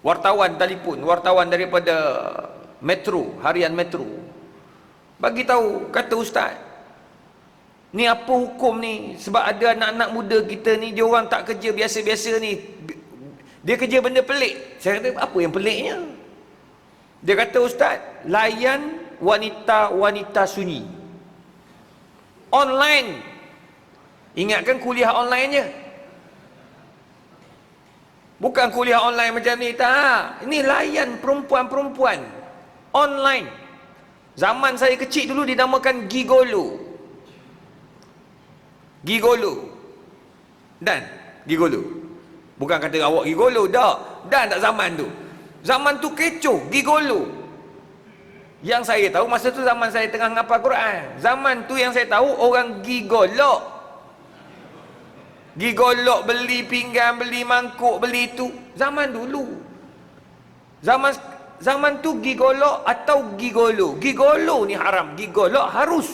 wartawan telefon, wartawan daripada Metro, harian Metro, bagi tahu, kata ustaz, ni apa hukum ni? Sebab ada anak-anak muda kita ni, dia orang tak kerja biasa-biasa ni, dia kerja benda pelik. Saya kata, apa yang peliknya? Dia kata, ustaz, layan wanita-wanita sunyi online. Ingatkan kuliah online je, bukan kuliah online macam ni, tak. Ini layan perempuan-perempuan online. Zaman saya kecil dulu dinamakan gigolo. Dan gigolo, bukan kata awak gigolo, tak zaman tu. Zaman tu kecoh, gigolo. Yang saya tahu masa tu zaman saya tengah ngapal Quran. Zaman tu yang saya tahu orang gigolok. Gigolok, beli pinggan, beli mangkuk, beli tu. Zaman dulu. Zaman tu gigolok atau gigolo. Gigolo ni haram, gigolok harus.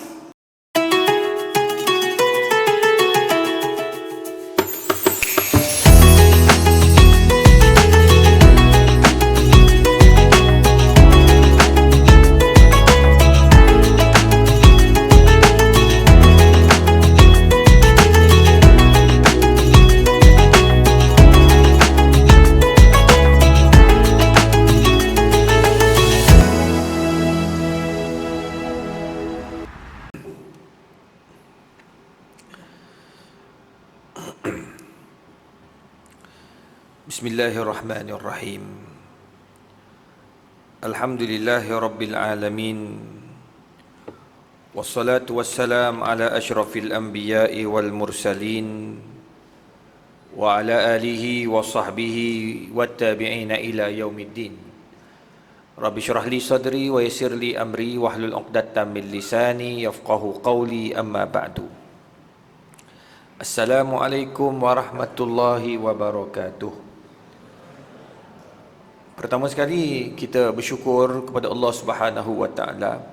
Bismillahirrahmanirrahim. Alhamdulillahi rabbil alamin. Wassalatu wassalam ala asyrafil anbiya'i wal mursalin wa ala alihi wa sahbihi wat tabi'ina ila yaumiddin. Rabbi syrah li sadri wa yassir li amri wahlul 'uqdatam min lisani yafqahu qawli, amma ba'du. Assalamualaikum warahmatullahi wabarakatuh. Pertama sekali kita bersyukur kepada Allah Subhanahu wa taala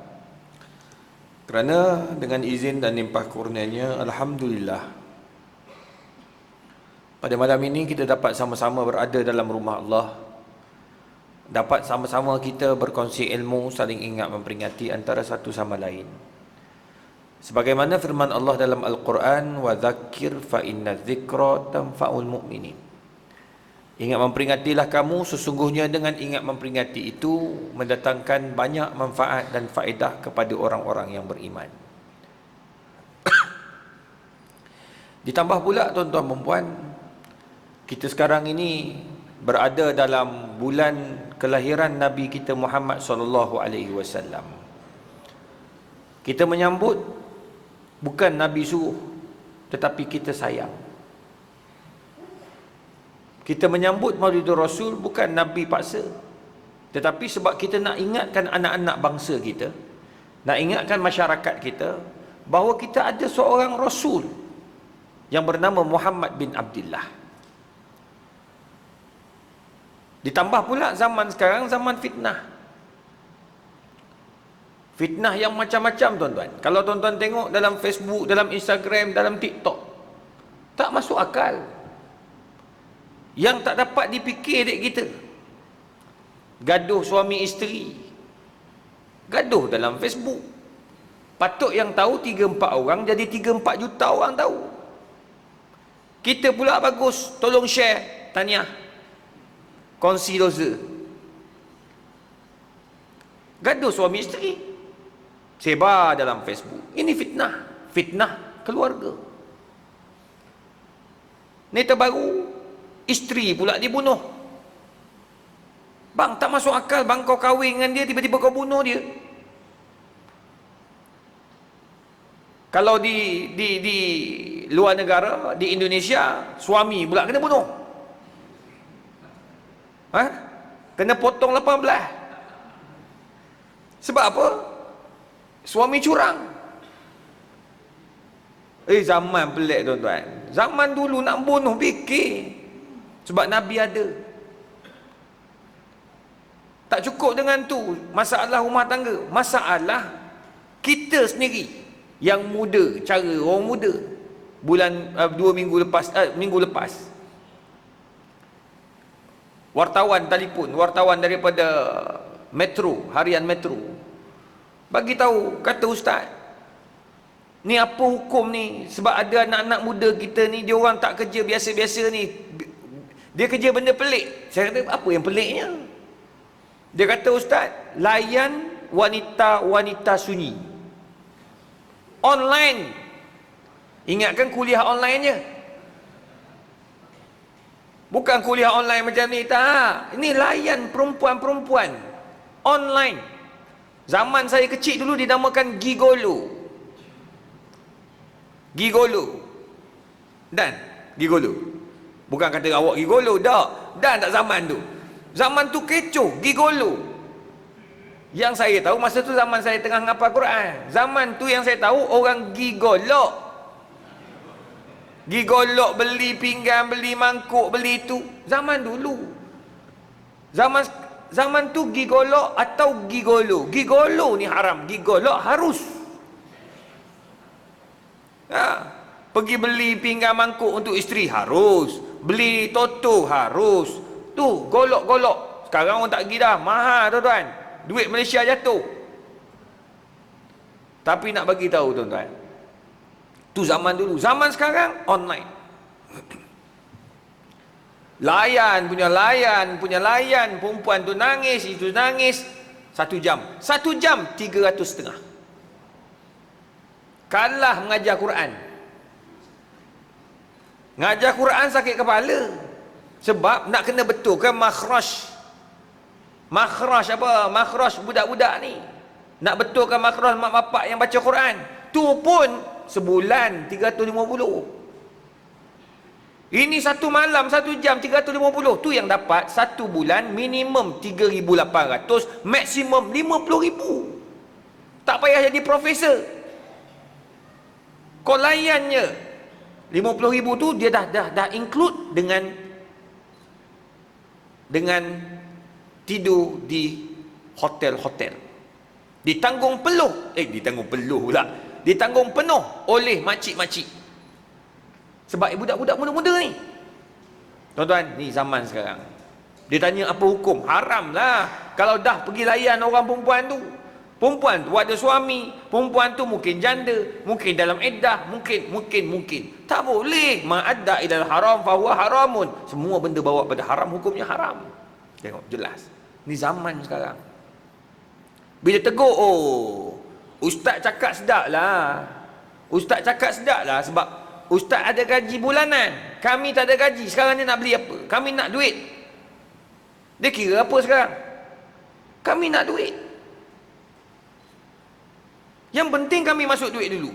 kerana dengan izin dan limpah kurnianya, alhamdulillah, pada malam ini kita dapat sama-sama berada dalam rumah Allah, dapat sama-sama kita berkongsi ilmu, saling ingat memperingati antara satu sama lain. Sebagaimana firman Allah dalam Al-Quran, wa dzakir fa inna dzikra tanfa'ul mu'minin. Ingat memperingatilah kamu, sesungguhnya dengan ingat memperingati itu mendatangkan banyak manfaat dan faedah kepada orang-orang yang beriman. Ditambah pula tuan-tuan dan puan, kita sekarang ini berada dalam bulan kelahiran Nabi kita Muhammad sallallahu alaihi wasallam. Kita menyambut bukan Nabi suruh, tetapi kita sayang. Kita menyambut Maulidur Rasul bukan Nabi paksa, tetapi sebab kita nak ingatkan anak-anak bangsa kita, nak ingatkan masyarakat kita bahawa kita ada seorang Rasul yang bernama Muhammad bin Abdullah. Ditambah pula zaman sekarang zaman fitnah. Fitnah yang macam-macam tuan-tuan. Kalau tuan-tuan tengok dalam Facebook, dalam Instagram, dalam TikTok, tak masuk akal. Yang tak dapat dipikir dek kita. Gaduh suami isteri, gaduh dalam Facebook. Patut yang tahu 3-4 orang, jadi 3-4 juta orang tahu. Kita pula bagus, tolong share, tahniah, kongsi dosa. Gaduh suami isteri, sebar dalam Facebook. Ini fitnah, fitnah keluarga. Ni terbaru, isteri pula dibunuh. Bang, tak masuk akal bang, kau kahwin dengan dia, tiba-tiba kau bunuh dia. Kalau di luar negara, di Indonesia, suami pula kena bunuh. Kena potong 18. Sebab apa? Suami curang. Zaman pelik tuan-tuan. Zaman dulu nak bunuh fikir. Sebab Nabi ada. Tak cukup dengan tu, masalah rumah tangga, masalah kita sendiri yang muda, cara orang muda. Minggu lepas wartawan telefon, wartawan daripada Metro, harian Metro, bagi tahu, kata ustaz, ni apa hukum ni? Sebab ada anak-anak muda kita ni, dia orang tak kerja biasa-biasa ni, dia kerja benda pelik. Saya kata, apa yang peliknya? Dia kata, ustaz, layan wanita-wanita sunyi online. Ingatkan kuliah online je, bukan kuliah online macam ni, tak. Ini layan perempuan-perempuan online. Zaman saya kecil dulu dinamakan gigolo. Gigolo. Dan gigolo. Bukan kata awak gigolo, tak. Dan tak zaman tu. Zaman tu kecoh, gigolo. Yang saya tahu masa tu zaman saya tengah ngapal Quran. Zaman tu yang saya tahu orang gigolok. Gigolok, beli pinggan, beli mangkuk, beli itu. Zaman dulu. Zaman tu gigolok atau gigolo. Gigolo ni haram, gigolok harus. Pergi beli pinggan mangkuk untuk isteri harus. Beli toto harus. Tu golok-golok. Sekarang orang tak pergi dah, mahal tuan-tuan. Duit Malaysia jatuh. Tapi nak bagi tahu tuan-tuan, tu zaman dulu. Zaman sekarang online. Layan punya layan. Perempuan tu nangis, itu nangis. 1 jam 300.5. Kalah mengajar Quran. Ngajar Quran sakit kepala. Sebab nak kena betulkan makhraj. Makhraj apa? Makhraj budak-budak ni. Nak betulkan makhraj mak bapak yang baca Quran. Tu pun sebulan 350. Ini satu malam 1 jam 350. Tu yang dapat satu bulan minimum 3,800, maksimum 50,000. Tak payah jadi profesor. Kau layannya 50,000 tu dia dah include dengan tidur di hotel-hotel. Ditanggung penuh pula. Ditanggung penuh oleh makcik-makcik. Sebab budak-budak muda-muda ni. Tuan-tuan, ni zaman sekarang. Dia tanya apa hukum? Haram lah. Kalau dah pergi layan orang perempuan tu. Perempuan tu ada suami. Perempuan tu mungkin janda. Mungkin dalam iddah. Mungkin. Tak boleh. Ma'adda idal haram fahuwa haramun. Semua benda bawa pada haram, hukumnya haram. Tengok, jelas. Ni zaman sekarang. Bila tegur, ustaz cakap sedap lah. Sebab ustaz ada gaji bulanan. Kami tak ada gaji. Sekarang ni nak beli apa? Kami nak duit. Dia kira apa sekarang? Kami nak duit. Yang penting kami masuk duit dulu.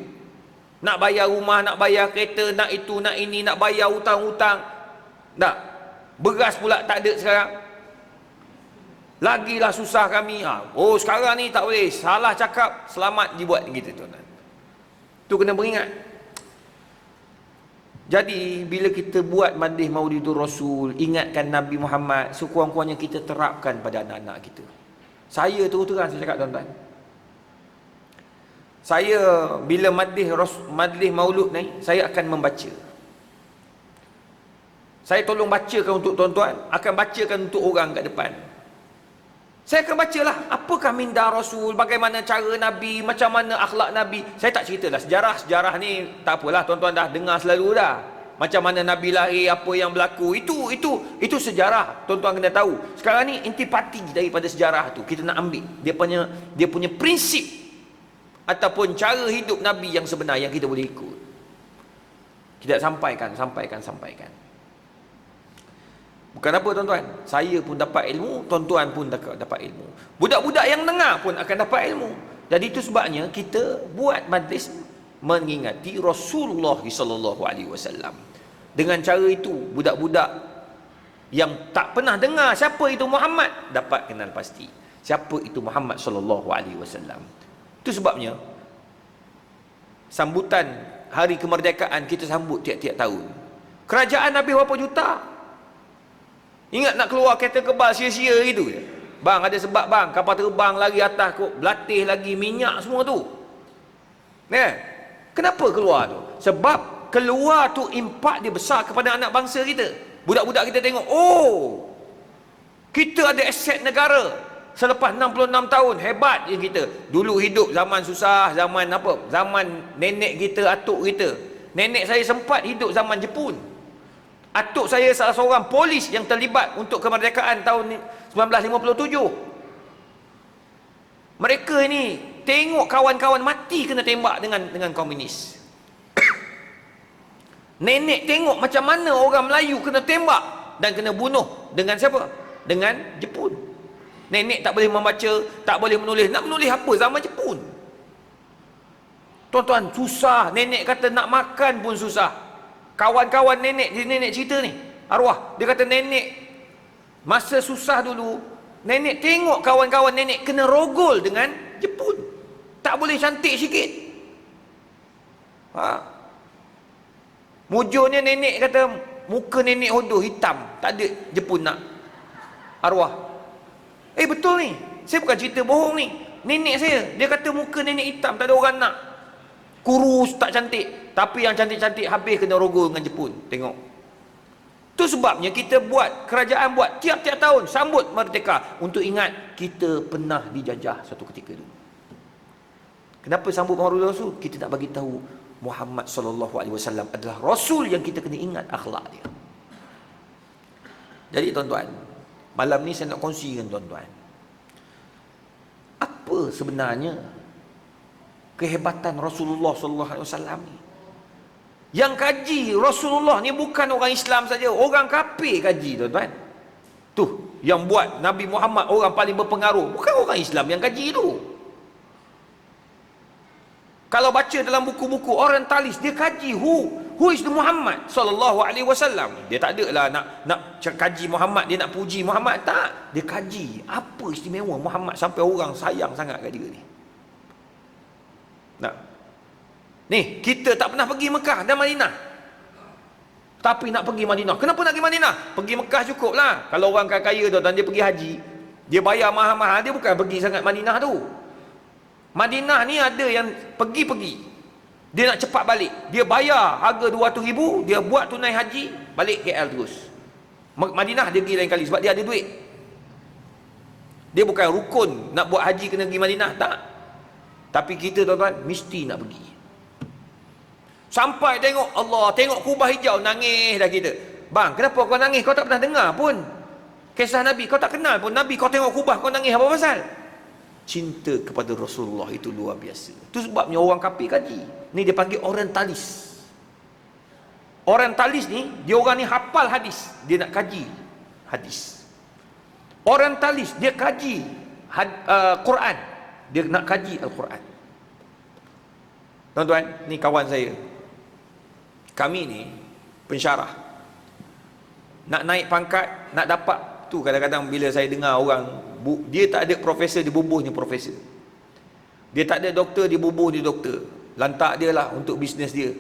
Nak bayar rumah, nak bayar kereta, nak itu, nak ini, nak bayar hutang-hutang. Tak. Beras pula tak ada sekarang. Lagilah susah kami. Sekarang ni tak boleh. Salah cakap, selamat dibuat gitu tuan-tuan. Tu kena beringat. Jadi bila kita buat majlis Maulidur Rasul, ingatkan Nabi Muhammad, sekurang-kurangnya kita terapkan pada anak-anak kita. Saya terus terang saya cakap tuan-tuan. Saya bila majlis Maulud ni, saya akan membaca. Saya tolong bacakan untuk tuan-tuan, akan bacakan untuk orang kat depan. Saya akan bacalah apakah minda Rasul, bagaimana cara Nabi, macam mana akhlak Nabi. Saya tak ceritalah sejarah ni, tak apalah, tuan-tuan dah dengar selalu dah. Macam mana Nabi lahir, apa yang berlaku, itu sejarah, tuan-tuan kena tahu. Sekarang ni intipati daripada sejarah tu kita nak ambil dia punya prinsip ataupun cara hidup Nabi yang sebenar yang kita boleh ikut. Kita sampaikan. Bukan apa tuan-tuan, saya pun dapat ilmu, tuan-tuan pun dapat ilmu. Budak-budak yang dengar pun akan dapat ilmu. Jadi itu sebabnya kita buat majlis mengingati Rasulullah sallallahu alaihi wasallam. Dengan cara itu, budak-budak yang tak pernah dengar siapa itu Muhammad dapat kenal pasti siapa itu Muhammad sallallahu alaihi wasallam. Itu sebabnya sambutan hari kemerdekaan kita sambut tiap-tiap tahun. Kerajaan habis berapa juta? Ingat nak keluar kereta kebal sia-sia gitu je. Bang, ada sebab bang, kapal terbang lagi atas kok, berlatih lagi, minyak semua tu. Kenapa keluar tu? Sebab keluar tu impak dia besar kepada anak bangsa kita. Budak-budak kita tengok, Kita ada aset negara. Selepas 66 tahun, hebat je kita. Dulu hidup zaman susah, zaman apa? Zaman nenek kita, atuk kita. Nenek saya sempat hidup zaman Jepun. Atuk saya salah seorang polis yang terlibat untuk kemerdekaan tahun 1957. Mereka ni tengok kawan-kawan mati kena tembak dengan komunis. Nenek tengok macam mana orang Melayu kena tembak dan kena bunuh dengan siapa? Dengan Jepun. Nenek tak boleh membaca, tak boleh menulis. Nak menulis apa zaman Jepun? Tuan-tuan, susah. Nenek kata nak makan pun susah. Kawan-kawan nenek cerita ni, arwah, dia kata nenek masa susah dulu, nenek tengok kawan-kawan nenek kena rogol dengan Jepun. Tak boleh cantik sikit. Mujurnya nenek kata muka nenek hodoh, hitam. Tak ada Jepun nak. Arwah, betul ni, saya bukan cerita bohong ni. Nenek saya, dia kata muka nenek hitam, tak ada orang nak. Kurus, tak cantik. Tapi yang cantik-cantik habis kena rogol dengan Jepun. Tengok. Itu sebabnya kita buat, kerajaan buat tiap-tiap tahun sambut merdeka untuk ingat kita pernah dijajah satu ketika dulu. Kenapa sambut Maulid Rasul? Kita nak bagi tahu Muhammad sallallahu alaihi wasallam adalah rasul yang kita kena ingat akhlak dia. Jadi tuan-tuan, malam ni saya nak kongsi dengan tuan-tuan, apa sebenarnya kehebatan Rasulullah sallallahu alaihi wasallam ni? Yang kaji Rasulullah ni bukan orang Islam saja, orang kafir kaji, tuan-tuan. Tu yang buat Nabi Muhammad orang paling berpengaruh, bukan orang Islam yang kaji tu. Kalau baca dalam buku-buku orientalis, dia kaji who is the Muhammad sallallahu alaihi wasallam. Dia tak adalah nak kaji Muhammad, dia nak puji Muhammad, tak. Dia kaji apa istimewa Muhammad sampai orang sayang sangat kat dia ni. Nah. Ni, kita tak pernah pergi Mekah dan Madinah. Tapi nak pergi Madinah. Kenapa nak pergi Madinah? Pergi Mekah cukup lah. Kalau orang kaya tuan-tuan, dia pergi haji, dia bayar mahal-mahal, dia bukan pergi sangat Madinah tu. Madinah ni ada yang pergi-pergi, dia nak cepat balik, dia bayar harga 200,000, dia buat tunai haji, balik KL terus. Madinah dia pergi lain kali sebab dia ada duit. Dia bukan rukun nak buat haji kena pergi Madinah, tak. Tapi kita tuan-tuan mesti nak pergi. Sampai tengok Allah, tengok kubah hijau, nangis dah kita. Bang, kenapa kau nangis? Kau tak pernah dengar pun kisah Nabi, kau tak kenal pun Nabi, kau tengok kubah kau nangis apa pasal? Cinta kepada Rasulullah itu luar biasa. Itu sebabnya orang kafir kaji. Ni dia panggil orientalis. Orientalis ni, dia orang ni hafal hadis, dia nak kaji hadis. Orientalis, dia kaji Quran, dia nak kaji Al-Quran. Tuan-tuan, ni kawan saya. Kami ni pensyarah. Nak naik pangkat, nak dapat tu, kadang-kadang bila saya dengar orang dia tak ada profesor, dia bubuhnya profesor. Dia tak ada doktor, dia bubuhnya doktor. Lantak dia lah untuk bisnes dia.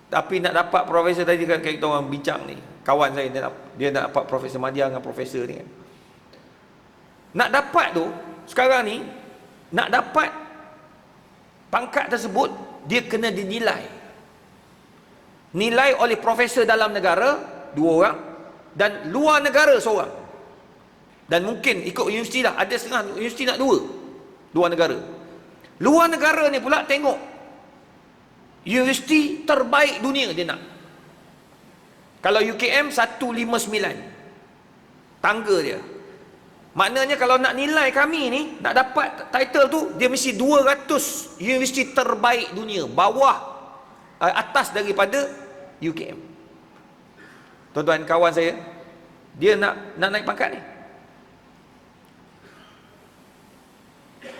Tapi nak dapat profesor, tadi kan kita orang bincang ni, kawan saya dia nak dapat Profesor Madya dengan profesor ni kan. Nak dapat tu sekarang ni, nak dapat pangkat tersebut, dia kena dinilai. Nilai oleh profesor dalam negara 2 orang dan luar negara seorang. Dan mungkin ikut universiti lah, ada setengah universiti nak 2 luar negara. Luar negara ni pula tengok universiti terbaik dunia dia nak. Kalau UKM 159 tangga dia. Maknanya kalau nak nilai kami ni, nak dapat title tu, dia mesti 200 universiti terbaik dunia, bawah atas daripada UKM. Tuan-tuan, kawan saya, dia nak naik pangkat ni.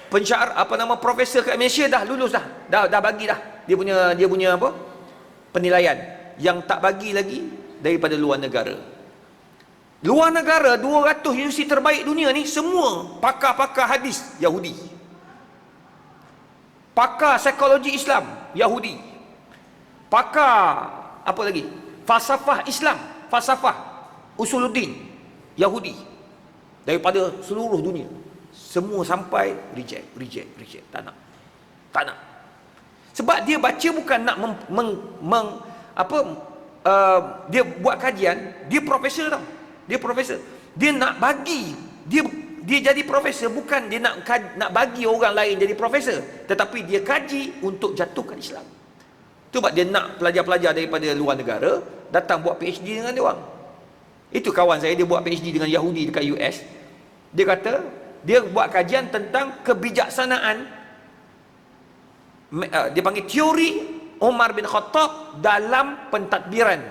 Pensyar profesor kat Malaysia dah lulus dah bagi dah dia punya apa penilaian. Yang tak bagi lagi daripada luar negara. Luar negara 200 universiti terbaik dunia ni semua pakar-pakar hadis Yahudi, pakar psikologi Islam Yahudi, pakar apa lagi, falsafah Islam, falsafah Usuluddin Yahudi, daripada seluruh dunia. Semua sampai reject. Tak nak. Sebab dia baca bukan nak dia buat kajian, dia profesor tau. Dia profesor. Dia nak bagi, dia jadi profesor bukan dia nak bagi orang lain jadi profesor, tetapi dia kaji untuk jatuhkan Islam. Itu sebab dia nak pelajar-pelajar daripada luar negara datang buat PhD dengan dia orang. Itu kawan saya, dia buat PhD dengan Yahudi dekat US. Dia kata dia buat kajian tentang kebijaksanaan, dia panggil teori Umar bin Khattab dalam pentadbiran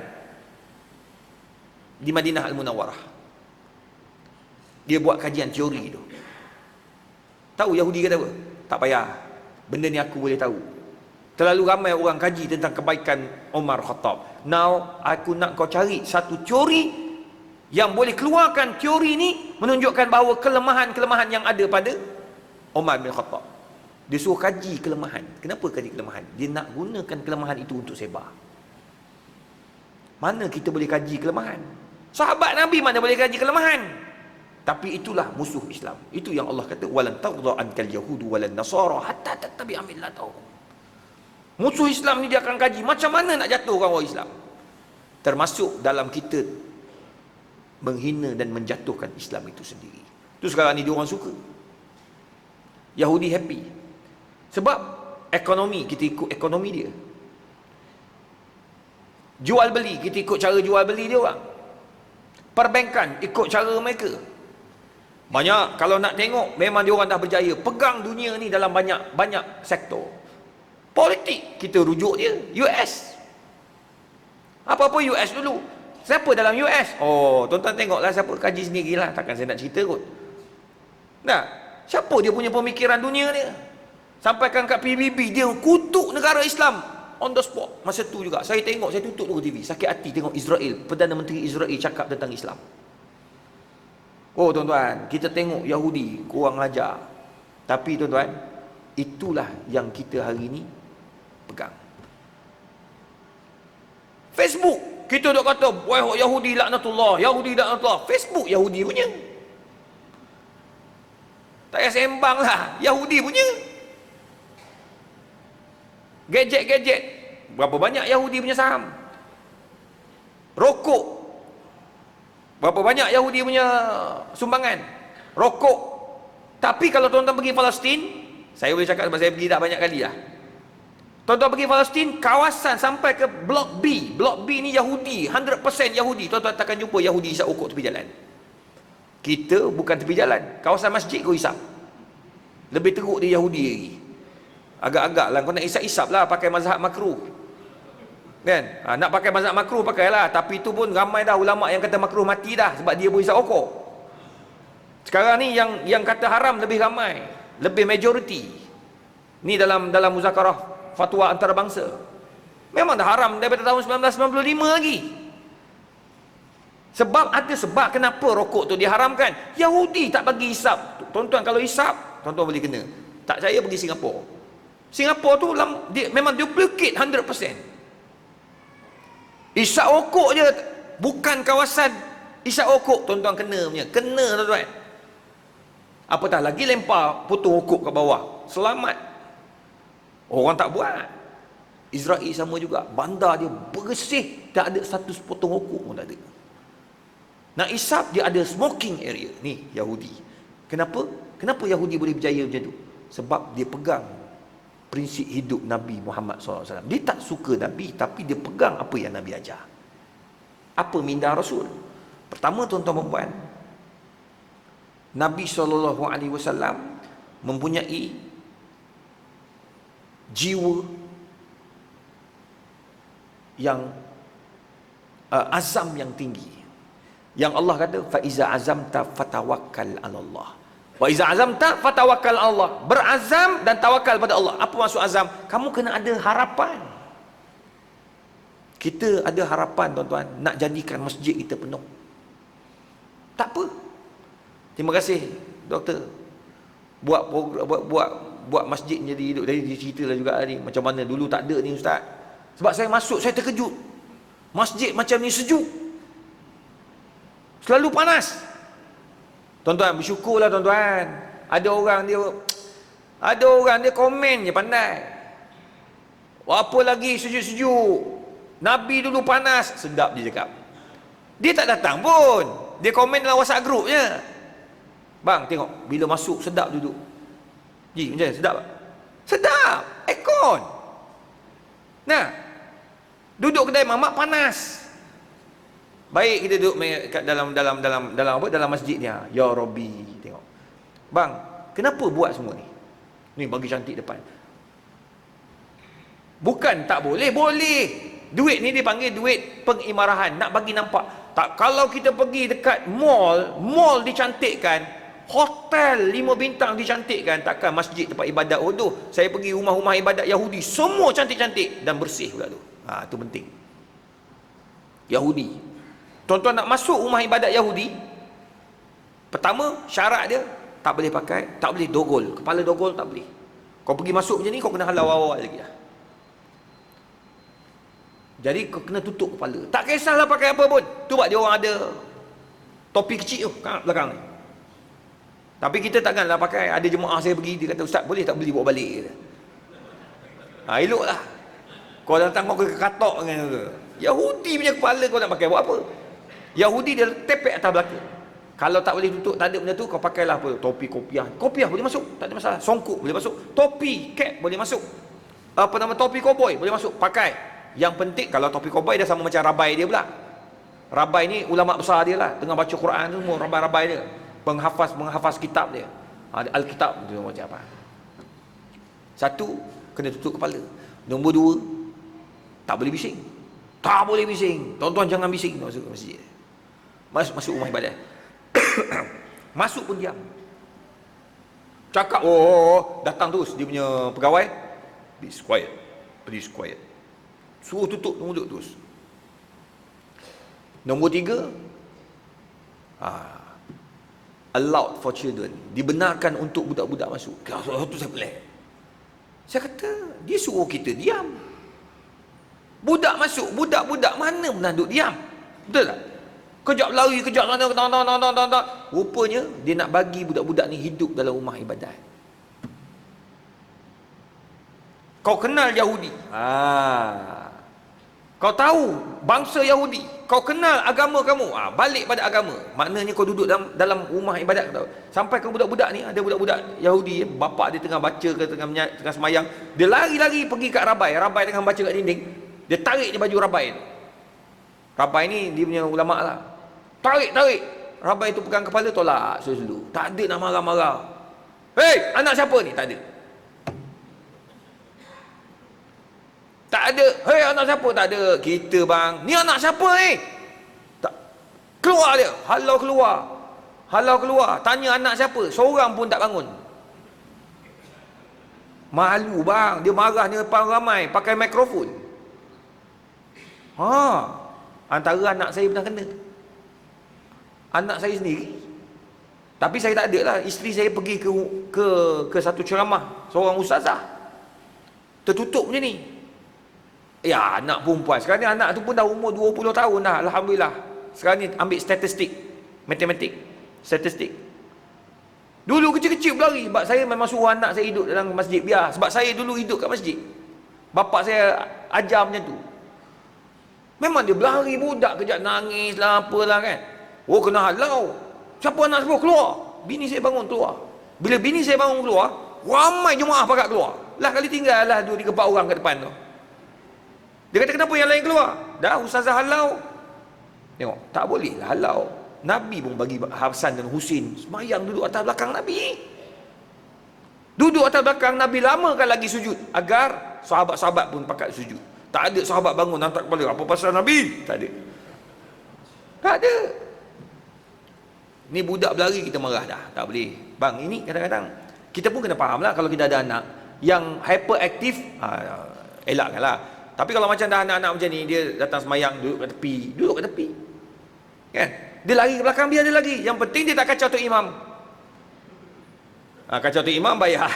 di Madinah Al-Munawwarah. Dia buat kajian teori itu. Tahu Yahudi kata apa? Tak payah, benda ni aku boleh tahu. Terlalu ramai orang kaji tentang kebaikan Umar Khattab. Now aku nak kau cari satu teori yang boleh keluarkan teori ni, menunjukkan bahawa kelemahan-kelemahan yang ada pada Umar bin Khattab. Dia suruh kaji kelemahan. Kenapa kaji kelemahan? Dia nak gunakan kelemahan itu untuk sebar. Mana kita boleh kaji kelemahan? Sahabat Nabi mana boleh kaji kelemahan? Tapi itulah musuh Islam. Itu yang Allah kata, walan tardha ankal yahudu walan nasara hatta tattabi'a millatahum. Musuh Islam ni dia akan kaji macam mana nak jatuhkan orang Islam. Termasuk dalam kita menghina dan menjatuhkan Islam itu sendiri. Itu sekarang ni dia orang suka. Yahudi happy. Sebab ekonomi, kita ikut ekonomi dia. Jual beli, kita ikut cara jual beli dia orang. Perbankan, ikut cara mereka. Banyak, kalau nak tengok, memang dia orang dah berjaya. Pegang dunia ni dalam banyak sektor. Politik, kita rujuk dia, US. Apa-apa US dulu. Siapa dalam US? Oh, tuan-tuan tengoklah, siapa kaji sendirilah. Takkan saya nak cerita kot. Nah, siapa dia punya pemikiran dunia dia? Sampaikan kat PBB, dia kutuk negara Islam on the spot. Masa tu juga saya tengok, saya tutup dulu TV, sakit hati tengok Israel, Perdana Menteri Israel cakap tentang Islam. Oh tuan-tuan, kita tengok Yahudi kurang ajar. Tapi tuan-tuan, itulah yang kita hari ini pegang. Facebook, kita duk kata, wah Yahudi laknatullah, Yahudi laknatullah. Facebook Yahudi punya. Tak payah sembang lah, Yahudi punya. Gadget-gadget, berapa banyak Yahudi punya saham? Rokok, berapa banyak Yahudi punya sumbangan? Rokok. Tapi kalau tuan-tuan pergi Palestin, saya boleh cakap sebab saya pergi tak banyak kali lah. Tuan-tuan pergi Palestin, kawasan sampai ke Blok B. Blok B ni Yahudi, 100% Yahudi. Tuan-tuan takkan jumpa Yahudi isap rokok tepi jalan. Kita bukan tepi jalan, kawasan masjid kau isap. Lebih teruk dia Yahudi lagi. Agak-agak lah, kau nak isap-isap lah, pakai mazhab makruh. Kan? Nak pakai mazhab makruh, pakailah. Tapi tu pun ramai dah ulama' yang kata makruh mati dah, sebab dia boleh isap rokok. Sekarang ni yang kata haram lebih ramai, lebih majoriti. Ni dalam muzakarah fatwa antarabangsa. Memang dah haram daripada tahun 1995 lagi. Sebab ada sebab kenapa rokok tu diharamkan. Yahudi tak bagi isap. Tuan-tuan kalau isap, tuan-tuan boleh kena. Tak percaya pergi Singapura. Singapura tu memang duplicate 100%. Isap rokok je, bukan kawasan isap rokok, tuan-tuan kena punya. Kena tuan-tuan. Apatah lagi lempar potong rokok ke bawah. Selamat. Orang tak buat. Israel sama juga. Bandar dia bersih, tak ada satu potong rokok pun tak ada. Nak isap, dia ada smoking area. Ni Yahudi. Kenapa Yahudi boleh berjaya macam tu? Sebab dia pegang prinsip hidup Nabi Muhammad SAW. Dia tak suka Nabi, tapi dia pegang apa yang Nabi ajar. Apa minda Rasul? Pertama tuan-tuan dan puan, Nabi SAW mempunyai jiwa yang azam yang tinggi. Yang Allah kata, fa iza azamta fatawakkal 'ala Allah. Wa iza azamta fatawakkal 'ala Allah. Berazam dan tawakal pada Allah. Apa maksud azam? Kamu kena ada harapan. Kita ada harapan tuan-tuan nak jadikan masjid kita penuh. Tak apa. Terima kasih doktor. Buat masjid jadi hidup. Dari dia ceritalah juga ni macam mana dulu tak ada ni ustaz. Sebab saya masuk saya terkejut. Masjid macam ni sejuk. Selalu panas. Tuan-tuan bersyukurlah tuan-tuan. Ada orang dia komen je pandai. Apa lagi sejuk-sejuk. Nabi dulu panas, sedap dia cakap. Dia tak datang pun. Dia komen dalam WhatsApp group je. Bang, tengok. Bila masuk, sedap duduk. Ji, macam mana? Sedap tak? Sedap. Aircon. Nah, duduk kedai mamak panas. Baik kita duduk kat dalam masjid ni. Ya Rabbi, tengok. Bang, kenapa buat semua ni? Ni bagi cantik depan. Bukan tak boleh, boleh. Duit ni dipanggil duit pengimarahan, nak bagi nampak. Tak, kalau kita pergi dekat mall dicantikkan, hotel 5 bintang dicantikkan, takkan masjid tempat ibadat. Saya pergi rumah-rumah ibadat Yahudi, semua cantik-cantik dan bersih pula tu. Tu penting. Yahudi. Tuan-tuan nak masuk rumah ibadat Yahudi, pertama syarat dia tak boleh pakai, tak boleh dogol, kepala dogol tak boleh. Kau pergi masuk macam ni, kau kena halau awal lagi lah. Jadi kau kena tutup kepala. Tak kisahlah pakai apa pun. Tu buat dia orang ada topi kecil tu kat belakang ni. Tapi kita takkanlah pakai. Ada jemaah saya pergi, dia kata, Ustaz boleh tak beli bawa balik? Eloklah. Kau datang kau ke katok dengan tu. Yahudi punya kepala kau nak pakai buat apa? Yahudi dia tepek atas belakang. Kalau tak boleh tutup, tak ada benda tu, kau pakailah apa? Topi kopiah. Kopiah boleh masuk, tak ada masalah. Songkok boleh masuk. Topi, cap boleh masuk. Topi koboi boleh masuk. Pakai. Yang penting, kalau topi koboi dah sama macam rabai dia pula. Rabai ni ulama besar dia lah. Tengah baca Quran tu semua rabai-rabai dia. Menghafaz kitab dia. Alkitab tu macam apa. Satu, kena tutup kepala. Nombor dua, tak boleh bising. Tak boleh bising. Tuan-tuan jangan bising masuk ke masjid. Masuk rumah ibadat. Masuk pun diam. Cakap, datang terus dia punya pegawai. Please quiet. Please quiet. Suruh tutup mulut terus. Nombor tiga, allowed for children. Dibenarkan untuk budak-budak masuk. Itu saya pelik. Saya kata, dia suruh kita diam. Budak masuk, budak-budak mana pernah duduk diam? Betul tak? Kejap lari, kejap sana, tak. Rupanya, dia nak bagi budak-budak ni hidup dalam rumah ibadat. Kau kenal Yahudi. Kau tahu bangsa Yahudi, kau kenal agama kamu, balik pada agama. Maknanya kau duduk dalam rumah ibadat kau tahu. Sampai ke budak-budak ni, ada budak-budak Yahudi, bapak dia tengah baca ke tengah semayang, dia lari-lari pergi kat rabai tengah baca kat dinding, dia tarik je baju rabai. Rabai ni dia punya ulama lah. Tarik. Rabai tu pegang kepala, tolak dulu. Tak ada nak marah-marah. Hei, anak siapa ni? Tak ada. Tak ada. Hei, anak siapa? Tak ada. Kita bang. Ni anak siapa ni? Tak. Keluar dia. Halau keluar. Tanya anak siapa? Seorang pun tak bangun. Malu bang. Dia marah ni depan ramai. Pakai mikrofon. Antara anak saya pernah kena. Anak saya sendiri. Tapi saya tak ada lah. Isteri saya pergi ke satu ceramah. Seorang ustazah. Tertutup macam ni. Ya, anak perempuan. Sekarang ni anak tu pun dah umur 20 tahun dah. Alhamdulillah. Sekarang ni ambil statistik. Matematik. Statistik. Dulu kecil-kecil berlari. Sebab saya memang suruh anak saya hidup dalam masjid. Biar. Sebab saya dulu hidup kat masjid. Bapak saya ajar macam tu. Memang dia berlari budak. Kejap nangis lah apalah kan. Kena halau. Siapa anak semua keluar. Bini saya bangun keluar. Bila bini saya bangun keluar, ramai jemaah pakat keluar. Lah kali tinggal lah 2-3-4 orang kat depan tu. Dia kata, kenapa yang lain keluar? Dah ustazah halau. Tengok, tak boleh lah halau. Nabi pun bagi Hasan dan Husin semayang duduk atas belakang Nabi. Duduk atas belakang Nabi, lamakan lagi sujud. Agar sahabat-sahabat pun pakat sujud. Tak ada sahabat bangun angkat kepala. Apa pasal Nabi? Tak ada. Tak ada. Ni budak berlari kita marah dah. Tak boleh. Bang, ini kadang-kadang kita pun kena faham lah. Kalau kita ada anak yang hyperaktif, elakkan lah. Tapi kalau macam dah anak-anak macam ni, dia datang semayang, duduk kat tepi. Kan? Dia lari ke belakang, biar dia lagi. Yang penting dia tak kacau tu imam. Kacau tu imam, bayar.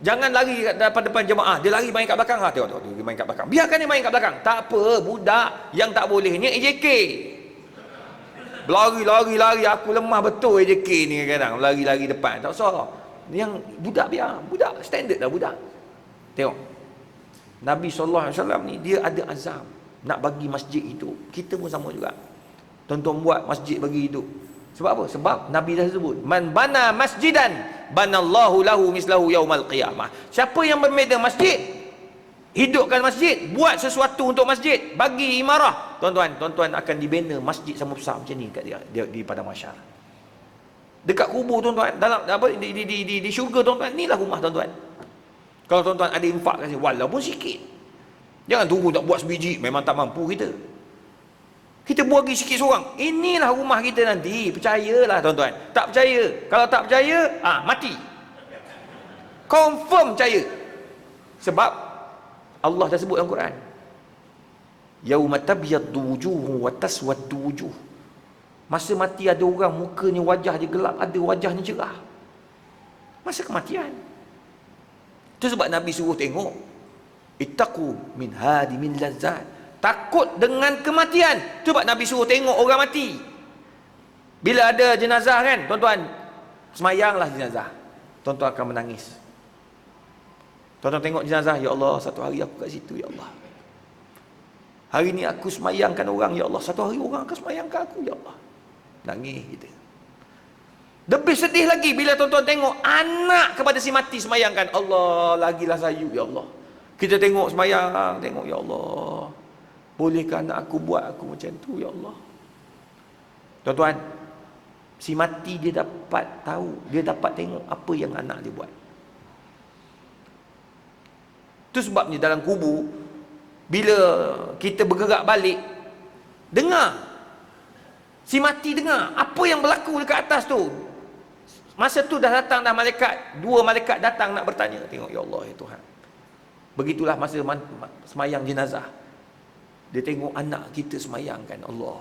Jangan lari depan jemaah. Dia lari main kat belakang. Tengok, dia main kat belakang. Biarkan dia main kat belakang. Tak apa, budak yang tak boleh ni AJK. Lari. Aku lemah betul AJK ni kadang. Lari depan. Tak usah. Yang budak biar. Budak, standard dah budak. Tengok. Nabi SAW ni dia ada azam nak bagi masjid itu. Kita pun sama juga. Tuan-tuan buat masjid bagi hidup. Sebab apa? Sebab Nabi dah sebut, man bana masjidan banallahu lahu mislahu yaumal qiyamah. Siapa yang membina masjid, hidupkan masjid, buat sesuatu untuk masjid, bagi imarah, tuan-tuan akan dibina masjid sama besar macam ni kat dia di padang mahsyar. Dekat kubur tuan-tuan, dalam apa di syurga tuan-tuan, inilah rumah tuan-tuan. Kalau tuan-tuan ada infak kasi walaupun sikit. Jangan tunggu tak buat sebiji, memang tak mampu kita. Kita buat lagi sikit seorang. Inilah rumah kita nanti, percayalah tuan-tuan. Tak percaya, kalau tak percaya, mati. Confirm percaya. Sebab Allah dah sebut dalam Quran. Yauma tabyaddu wujuhun wa taswaddu wujuh. Masa mati ada orang mukanya wajah dia gelap, ada wajahnya cerah. Masa kematian. Itu sebab Nabi suruh tengok, ittaqu min hadimin lazzat. Takut dengan kematian. Itu sebab Nabi suruh tengok orang mati. Bila ada jenazah kan, tuan-tuan, semayanglah jenazah. Tuan-tuan akan menangis. Tuan-tuan tengok jenazah, ya Allah, satu hari aku kat situ, ya Allah. Hari ni aku semayangkan orang, ya Allah, satu hari orang akan semayangkan aku, ya Allah. Nangis kita. Lebih sedih lagi bila tuan-tuan tengok anak kepada si mati semayangkan, Allah, lagilah sayu, ya Allah. Kita tengok semayang, tengok, ya Allah, bolehkah anak aku buat aku macam tu, ya Allah. Tuan-tuan, si mati dia dapat tahu, dia dapat tengok apa yang anak dia buat. Itu sebabnya dalam kubur, bila kita bergerak balik, dengar, si mati dengar apa yang berlaku dekat atas tu. Masa tu dah datang dah malaikat, dua malaikat datang nak bertanya. Tengok, ya Allah, ya Tuhan. Begitulah masa semayang jenazah. Dia tengok anak kita semayangkan, Allah.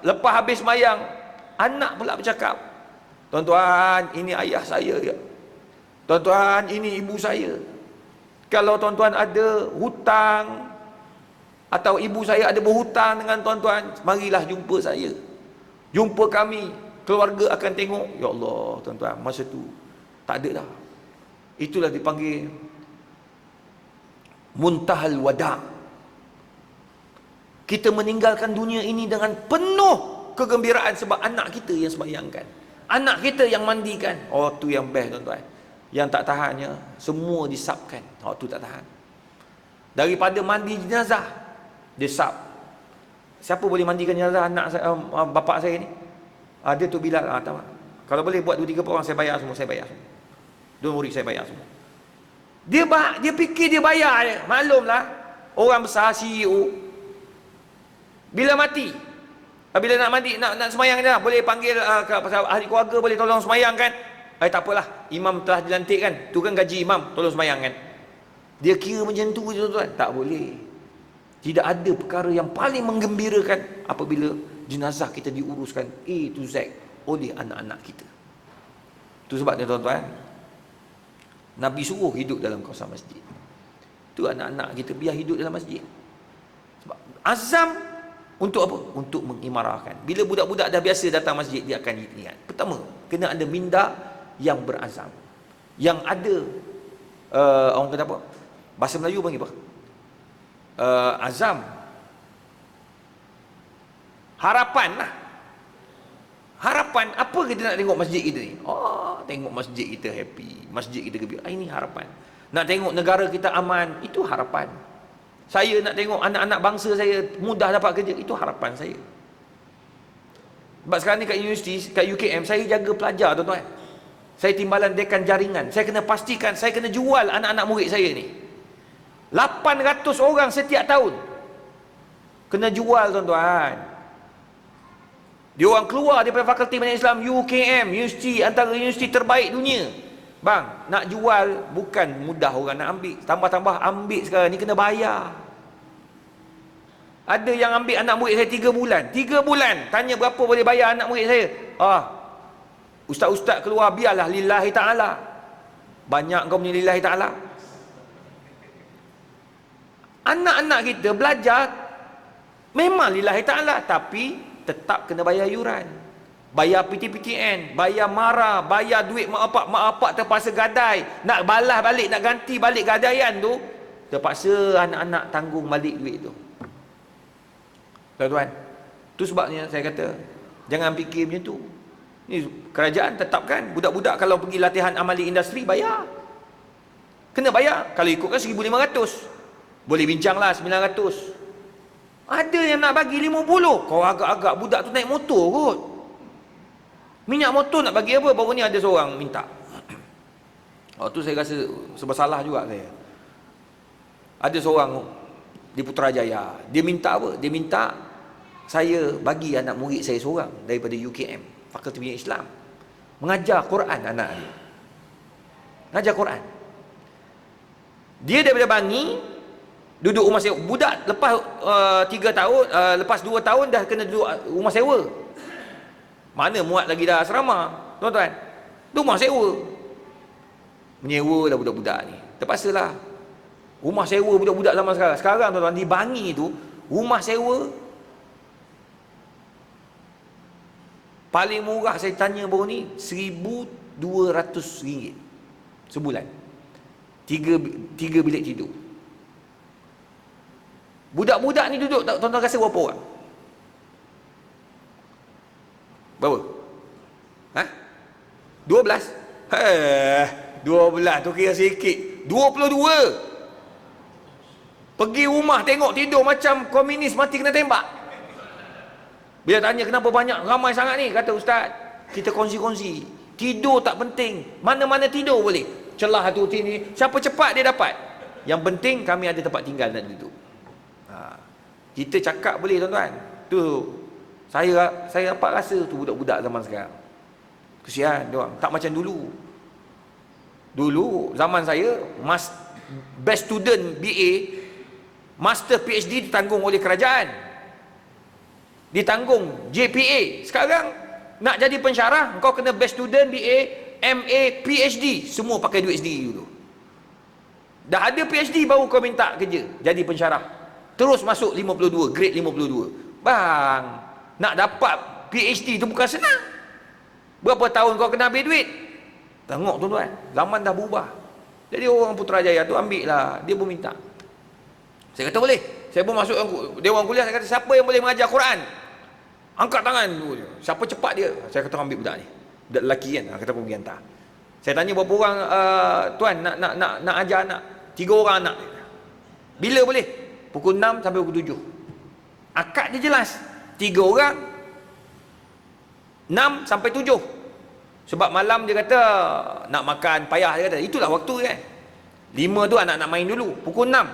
Lepas habis semayang, anak pula bercakap, tuan-tuan, ini ayah saya, ya. Tuan-tuan, ini ibu saya. Kalau tuan-tuan ada hutang, atau ibu saya ada berhutang dengan tuan-tuan, marilah jumpa saya. Jumpa kami, keluarga akan tengok. Ya Allah, tuan-tuan, masa tu tak ada dah. Itulah dipanggil muntahal wada'. Kita meninggalkan dunia ini dengan penuh kegembiraan sebab anak kita yang sembahyangkan, anak kita yang mandikan. Oh, tu yang best tuan-tuan. Yang tak tahannya, semua disapkan. Oh, tu tak tahan. Daripada mandi jenazah, dia sap. Siapa boleh mandikan jenazah anak saya, bapak saya ni? Dia tu Bilal. Tak, kalau boleh buat 2-3 orang, saya bayar semua, saya bayar semua. Don't worry, saya bayar semua. Dia fikir dia bayar je. Maklumlah, orang besar, CEO, bila mati, bila nak mandi, nak semayang je, boleh panggil ahli keluarga, boleh tolong semayang kan? Tak apalah, imam telah dilantikkan, tu kan gaji imam, tolong semayang kan? Dia kira macam tu je tuan-tuan. Tak boleh. Tidak ada perkara yang paling menggembirakan apabila jenazah kita diuruskan A to Z oleh anak-anak kita. Itu sebabnya tuan-tuan, Nabi suruh hidup dalam kawasan masjid. Itu anak-anak kita biar hidup dalam masjid. Sebab azam untuk apa? Untuk mengimarahkan. Bila budak-budak dah biasa datang masjid, dia akan niat. Pertama, kena ada minda yang berazam. Yang ada orang kata apa? Bahasa Melayu panggil apa? Azam. Harapan lah. Harapan, apa kita nak tengok masjid kita ni? Tengok masjid kita happy, masjid kita gembira. Ini harapan. Nak tengok negara kita aman, itu harapan. Saya nak tengok anak-anak bangsa saya mudah dapat kerja, itu harapan saya. Sebab sekarang ni kat universiti, kat UKM, saya jaga pelajar tuan-tuan. Saya timbalan dekan jaringan. Saya kena pastikan, saya kena jual anak-anak murid saya ni. 800 orang setiap tahun. Kena jual tuan-tuan. Dia orang keluar daripada Fakulti Pendidikan Islam UKM, universiti antara universiti terbaik dunia. Bang, nak jual bukan mudah orang nak ambil. Tambah-tambah ambil sekarang ni kena bayar. Ada yang ambil anak murid saya 3 bulan. 3 bulan. Tanya berapa boleh bayar anak murid saya. Ustaz-ustaz keluar, biarlah lillahi ta'ala. Banyak kau punya lillahi ta'ala. Anak-anak kita belajar memang lillahi ta'ala, tapi tetap kena bayar yuran, bayar PTPTN, bayar MARA, bayar duit mak bapak terpaksa gadai, nak balas balik, nak ganti balik gadaian tu, terpaksa anak-anak tanggung balik duit tu. Tuan-tuan, tu sebabnya saya kata jangan fikir macam tu. Ni kerajaan tetapkan budak-budak kalau pergi latihan amali industri bayar. Kena bayar. Kalau ikutkan 1,500, boleh bincanglah 900. Ada yang nak bagi 50. Kau agak-agak budak tu naik motor kot. Minyak motor nak bagi apa? Baru ni ada seorang minta. Waktu saya rasa serba salah juga saya. Ada seorang di Putrajaya, dia minta apa? Dia minta saya bagi anak murid saya seorang daripada UKM, Fakulti Bina Islam, mengajar Quran anak dia. Mengajar Quran. Dia daripada Bangi duduk rumah sewa. Budak lepas 3 tahun, lepas 2 tahun dah kena duduk rumah sewa. Mana muat lagi dah asrama, tuan-tuan. Rumah sewa. Menyewa lah budak-budak ni. Terpaksalah. Rumah sewa budak-budak zaman sekarang. Sekarang tuan-tuan di Bangi tu, rumah sewa paling murah saya tanya baru ni RM1,200 sebulan. Tiga bilik tidur. Budak-budak ni duduk, tuan-tuan rasa berapa orang? Berapa? Ha? 12? 12 tu kira sikit. 22. Pergi rumah tengok tidur macam komunis mati kena tembak. Bila tanya kenapa banyak ramai sangat ni, kata ustaz, kita kongsi-kongsi. Tidur tak penting. Mana-mana tidur boleh. Celah tu ni, siapa cepat dia dapat. Yang penting kami ada tempat tinggal nak duduk. Kita cakap boleh tuan-tuan. Tu saya dapat rasa tu budak-budak zaman sekarang. Kesian dia orang, tak macam dulu. Dulu zaman saya best student BA, master PhD ditanggung oleh kerajaan. Ditanggung JPA. Sekarang nak jadi pensyarah, kau kena best student BA, MA, PhD, semua pakai duit sendiri dulu. Dah ada PhD baru kau minta kerja jadi pensyarah. Terus masuk 52, grade 52. Bang, nak dapat PhD tu bukan senang. Berapa tahun kau kena ambil duit? Tengok tuan-tuan, zaman dah berubah. Jadi orang Putrajaya tu ambil lah, dia pun minta. Saya kata boleh. Saya pun masuk dewan kuliah, saya kata siapa yang boleh mengajar Quran? Angkat tangan dulu. Siapa cepat dia? Saya kata ambil budak ni. Budak lelaki kan, kata pun pergi hantar. Saya tanya berapa orang tuan nak ajar anak? 3 orang anak. Bila boleh? Pukul 6 sampai pukul 7. Akad dia jelas. 3 orang 6 sampai 7. Sebab malam dia kata nak makan payah, dia kata. Itulah waktu kan. 5 tu anak nak main dulu. Pukul 6.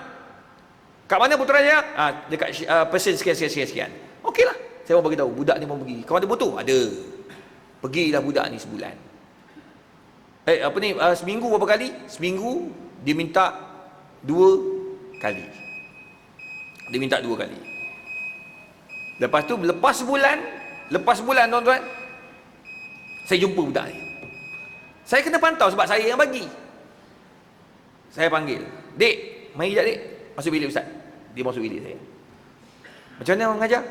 Kat mana Putrajaya? Dekat persen sekian. Okeylah. Saya pun bagi tahu budak ni pun pergi. Kau ada butuh? Ada. Pergilah budak ni sebulan. Seminggu berapa kali? Seminggu dia minta 2 kali. Dia minta 2 kali. Lepas tu lepas sebulan tuan-tuan, saya jumpa budak ni. Saya kena pantau sebab saya yang bagi. Saya panggil, "Dek, mari jap dek. Masuk bilik ustaz." Dia masuk bilik saya. "Macam mana orang mengajar?"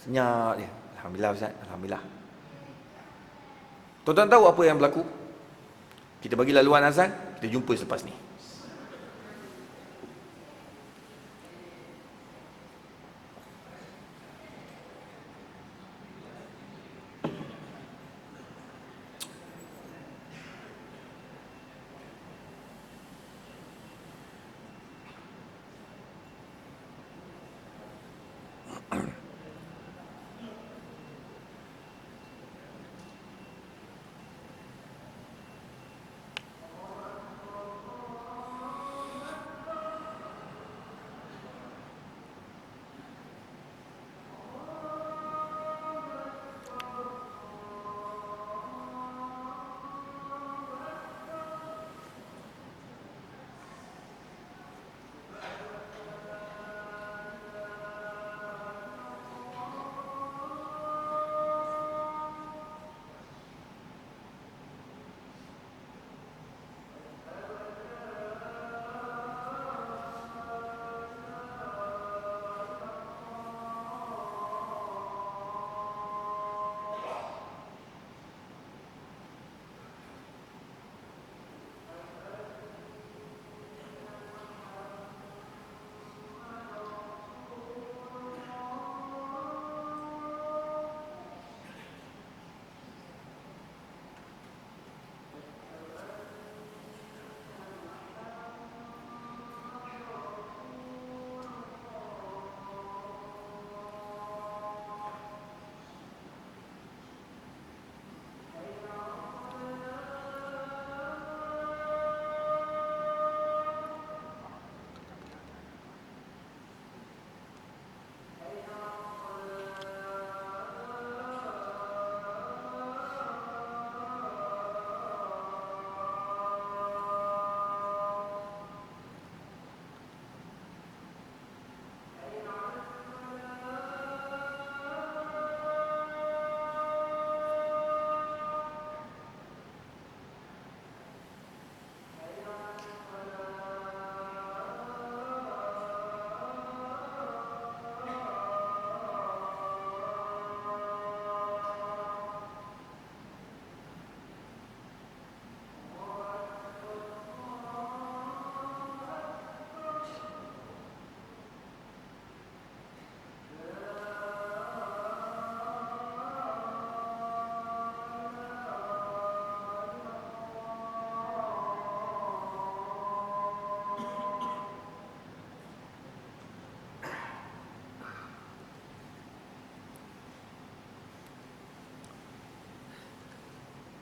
Senyap dia. "Alhamdulillah ustaz, alhamdulillah." Tuan-tuan tahu apa yang berlaku? Kita bagi laluan azan, kita jumpa selepas ni.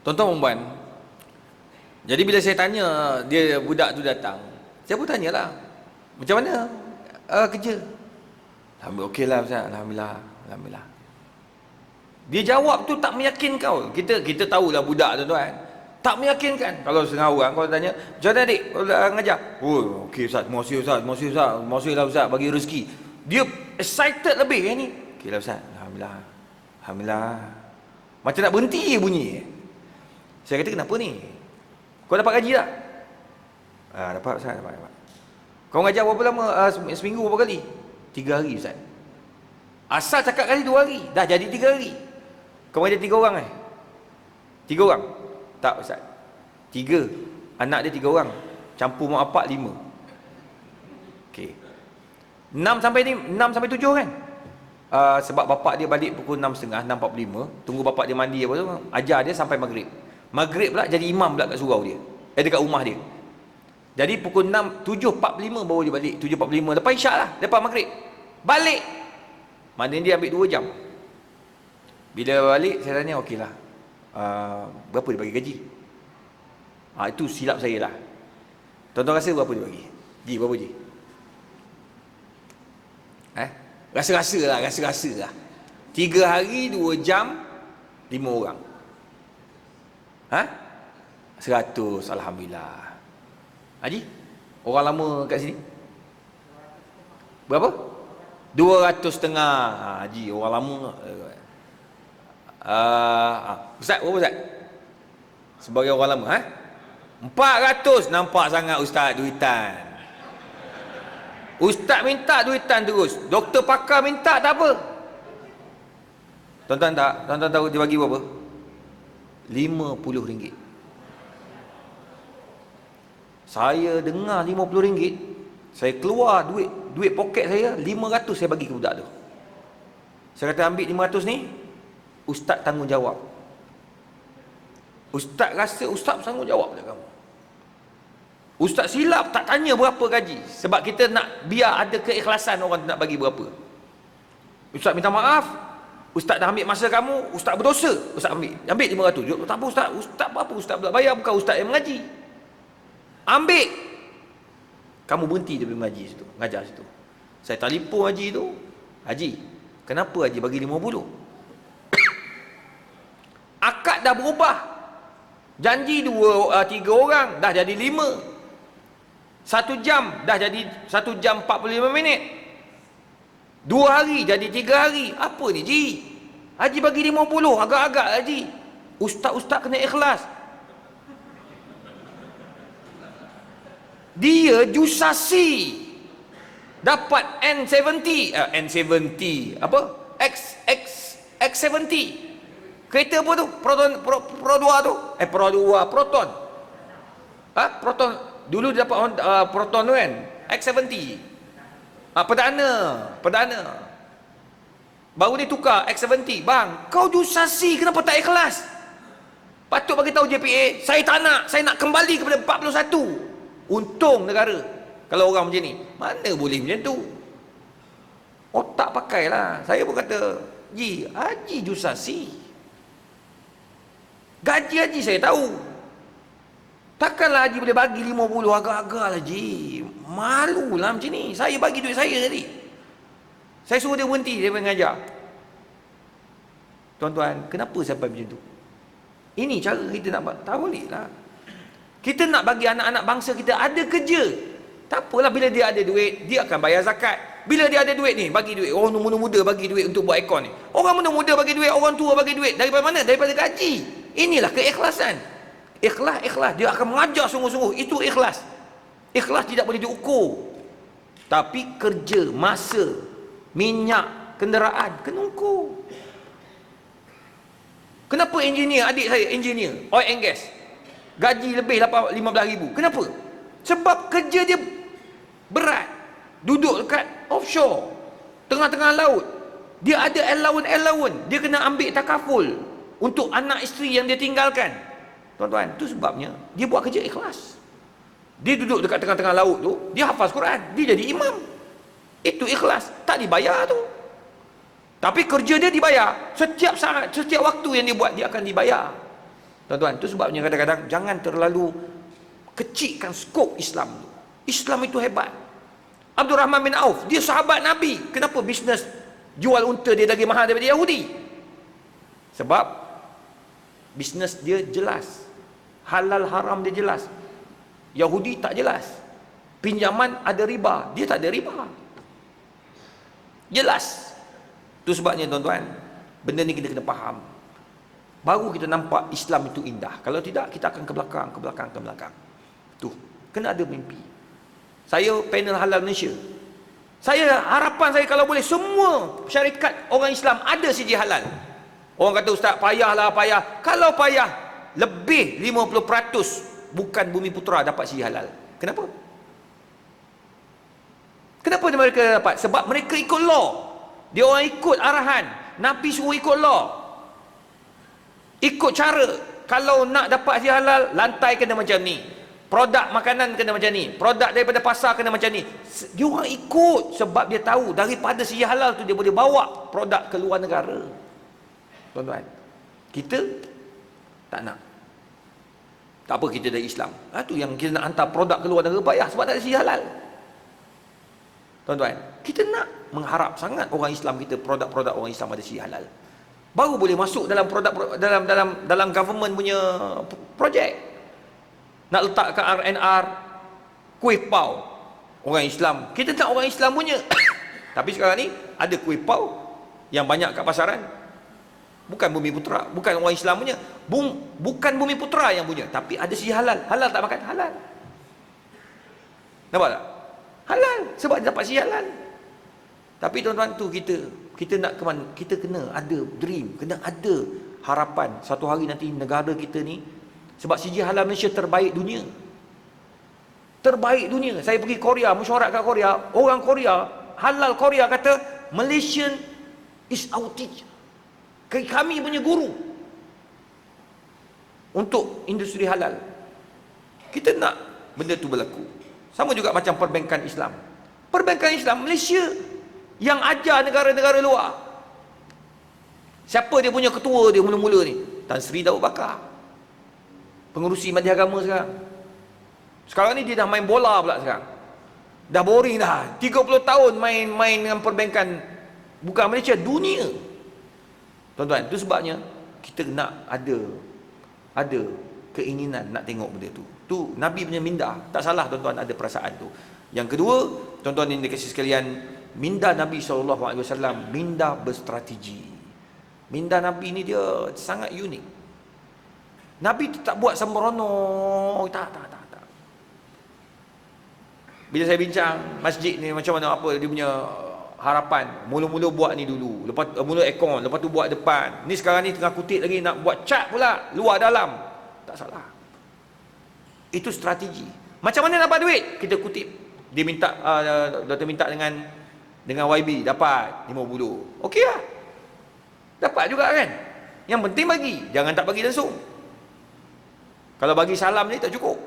Tuan-tuan dan puan, jadi bila saya tanya dia, budak tu datang, saya pun tanyalah, macam mana kerja? Alhamdulillah, okeylah Ustaz, alhamdulillah, alhamdulillah. Dia jawab tu tak meyakinkan kau. Kita tahulah budak tuan-tuan, tak meyakinkan. Kalau setengah orang kau tanya, macam mana adik kau ngajar? Oh, okey Ustaz, terima kasih Ustaz, terima kasih Ustaz, terima kasih lah Ustaz bagi rezeki. Dia excited lebih kan ni. Okeylah Ustaz, alhamdulillah, alhamdulillah. Macam nak berhenti bunyi. Saya kata, kenapa ni? Kau dapat gaji tak? Dapat Ustaz, dapat. Kau ngajar berapa lama? Seminggu berapa kali? 3 hari Ustaz. Asal cakap kali 2 hari, dah jadi 3 hari. Kau ngajar 3 orang 3 orang? Tak Ustaz, 3. Anak dia 3 orang, campur mak bapak 5. Okey, 6 sampai 7 kan? Sebab bapak dia balik pukul 6.30, 6.45. Tunggu bapak dia mandi apa tu, ajar dia sampai maghrib. Maghrib pula jadi imam pula kat surau dia, dekat rumah dia. Jadi pukul 6, 7.45 baru dia balik. 7.45 lepas isyak lah, lepas maghrib balik. Maknanya dia ambil 2 jam. Bila balik saya tanya, okey lah, berapa dia bagi gaji? Itu silap saya lah. Tuan-tuan rasa berapa dia bagi? Ji, berapa Ji? Rasa-rasa lah. 3 hari 2 jam 5 orang. 100, alhamdulillah. Haji, orang lama kat sini berapa? 200.5. Haji, orang lama. Ustaz, berapa Ustaz? Sebagai orang lama 400. Nampak sangat Ustaz duitan. Ustaz minta duitan terus, doktor pakar minta tak apa. Tuan-tuan tahu dia bagi berapa? RM50. Saya dengar RM50, saya keluar duit poket saya 500, saya bagi ke budak tu. Saya kata, ambil 500 ni, Ustaz tanggungjawab. Ustaz rasa Ustaz tanggungjawab dah kamu. Ustaz silap tak tanya berapa gaji, sebab kita nak biar ada keikhlasan orang nak bagi berapa. Ustaz minta maaf, Ustaz dah ambil masa kamu, Ustaz berdosa, Ustaz ambil 500. Tak apa Ustaz, Ustaz apa? Ustaz pula bayar, bukan Ustaz yang mengaji. Ambil. Kamu berhenti dia mengaji situ, ngajar situ. Saya telefon haji tu, Haji, kenapa Haji bagi 50? Akad dah berubah. Janji 3 orang dah jadi 5. 1 jam dah jadi 1 jam 45 minit. 2 hari jadi 3 hari. Apa ni Ji? Haji bagi 50, agak-agak Haji. Ustaz-ustaz kena ikhlas. Dia jusasi dapat N70 apa? X70. Kereta apa tu? Proton Proton. Proton. Dulu dia dapat Proton tu kan? X70. Perdana. Baru dia tukar X70. Bang, kau jusasi, kenapa tak ikhlas? Patut bagi tahu JPA, saya tak nak, saya nak kembali kepada 41. Untung negara kalau orang macam ni. Mana boleh macam tu? Otak pakailah. Saya pun kata, Ji, Haji jusasi. Gaji Haji saya tahu. Takkanlah Haji boleh bagi 50, agak-agak lah Ji. Malulah macam ni. Saya bagi duit saya tadi. Saya suruh dia berhenti, dia mengajar. Tuan-tuan, kenapa sampai macam tu? Ini cara kita nak tak boleh lah. Kita nak bagi anak-anak bangsa kita ada kerja. Tak apalah, bila dia ada duit, dia akan bayar zakat. Bila dia ada duit ni, bagi duit. Orang muda-muda bagi duit untuk buat aircon ni. Orang muda-muda bagi duit, orang tua bagi duit. Daripada mana? Daripada gaji. Inilah keikhlasan. Ikhlas. Dia akan mengajar sungguh-sungguh. Itu ikhlas. Ikhlas tidak boleh diukur. Tapi kerja, masa, minyak, kenderaan, kena ukur. Kenapa engineer, adik saya engineer, oil and gas, gaji lebih 15,000. Kenapa? Sebab kerja dia berat. Duduk dekat offshore, tengah-tengah laut. Dia ada allowance. Dia kena ambil takaful untuk anak isteri yang dia tinggalkan. Tuan-tuan, itu sebabnya dia buat kerja ikhlas. Dia duduk dekat tengah-tengah laut tu, dia hafaz Quran, dia jadi imam. Itu ikhlas, tak dibayar tu. Tapi kerja dia dibayar. Setiap saat, setiap waktu yang dia buat, dia akan dibayar. Tuan-tuan, itu sebabnya kadang-kadang jangan terlalu kecilkan skop Islam tu. Islam itu hebat. Abdul Rahman bin Auf, dia sahabat Nabi. Kenapa bisnes jual unta dia lagi mahal daripada Yahudi? Sebab bisnes dia jelas. Halal haram dia jelas. Yahudi tak jelas. Pinjaman ada riba, dia tak ada riba. Jelas. Itu sebabnya tuan-tuan, benda ni kita kena faham. Baru kita nampak Islam itu indah. Kalau tidak, kita akan ke belakang, ke belakang, ke belakang. Tu, kena ada mimpi. Saya panel halal Malaysia. Saya harapan saya kalau boleh semua syarikat orang Islam ada siji halal. Orang kata ustaz payahlah payah. Kalau payah lebih 50% bukan Bumi Putra dapat siji halal. Kenapa? Kenapa mereka dapat? Sebab mereka ikut law. Dia orang ikut arahan. Nabi suruh ikut law. Ikut cara. Kalau nak dapat siji halal, lantai kena macam ni. Produk makanan kena macam ni. Produk daripada pasar kena macam ni. Dia orang ikut sebab dia tahu daripada siji halal tu dia boleh bawa produk ke luar negara. Tuan-tuan, kita tak nak. Tak apa kita dari Islam. Tu yang kita nak hantar produk ke luar negara payah sebab tak ada siji halal. Tuan-tuan, kita nak mengharap sangat orang Islam kita, produk-produk orang Islam ada siji halal. Baru boleh masuk dalam produk dalam government punya projek. Nak letakkan RNR, kuih pau orang Islam. Kita tak orang Islam punya. Tapi sekarang ni ada kuih pau yang banyak kat pasaran. Bukan Bumi Putra, bukan orang Islam punya. Bukan Bumi Putra yang punya, tapi ada siji halal. Halal tak makan? Halal. Nampak tak? Halal sebab dia dapat siji halal. Tapi tuan-tuan tu kita nak ke mana? Kita kena ada dream, kena ada harapan satu hari nanti negara kita ni. Sebab siji halal Malaysia terbaik dunia. Terbaik dunia. Saya pergi Korea, mesyuarat kat Korea. Orang Korea, halal Korea kata, Malaysian is our teacher. Kami punya guru. Untuk industri halal. Kita nak benda tu berlaku. Sama juga macam perbankan Islam. Perbankan Islam Malaysia yang ajar negara-negara luar. Siapa dia punya ketua dia mula-mula ni? Tan Sri Daud Bakar. Pengurusi Majlis Agama sekarang. Sekarang ni dia dah main bola pula sekarang. Dah boring dah. 30 tahun main dengan perbankan bukan Malaysia, dunia. Tuan-tuan, itu sebabnya kita nak ada keinginan nak tengok benda tu. Tu Nabi punya minda. Tak salah tuan-tuan ada perasaan tu. Yang kedua, tuan-tuan yang dikasihi sekalian, minda Nabi SAW minda berstrategi. Minda Nabi ni dia sangat unik. Nabi tak buat sembrono. Tak. Bila saya bincang masjid ni macam mana apa dia punya harapan, mula-mula buat ni dulu, lepas mula aircon, lepas tu buat depan. Ni sekarang ni tengah kutip lagi nak buat cat pula, luar dalam. Tak salah. Itu strategi. Macam mana dapat duit? Kita kutip. Dia minta doktor minta dengan YB dapat 50. Okey lah. Dapat juga kan? Yang penting bagi, jangan tak bagi langsung. Kalau bagi salam ni tak cukup.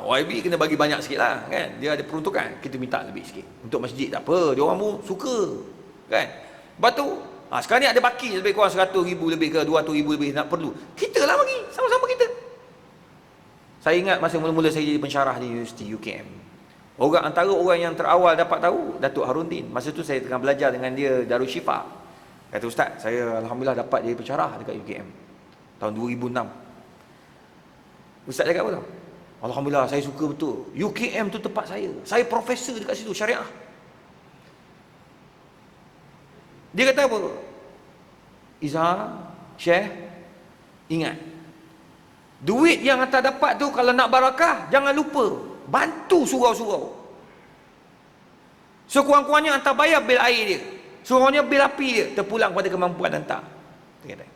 YB kena bagi banyak sikit lah kan. Dia ada peruntukan. Kita minta lebih sikit. Untuk masjid tak apa. Dia orang pun suka. Kan. Lepas tu sekarang ni ada baki lebih kurang 100,000 lebih ke 200,000 lebih nak perlu. Kita lah bagi. Sama-sama kita. Saya ingat masa mula-mula saya jadi pensyarah di Universiti UKM. Antara orang yang terawal dapat tahu Datuk Harundin. Masa tu saya tengah belajar dengan dia Darul Syifa. Kata ustaz, saya alhamdulillah dapat jadi pensyarah dekat UKM. Tahun 2006. Ustaz cakap apa tau? Alhamdulillah saya suka betul. UKM tu tempat saya. Saya profesor dekat situ syariah. Dia kata apa? Izhar, Syekh, ingat. Duit yang hantar dapat tu kalau nak barakah, jangan lupa bantu surau-surau. Sekurang-kurangnya hantar bayar bil air dia. Sekurang-kurangnya bil api dia, terpulang pada kemampuan hantar. Dia kata.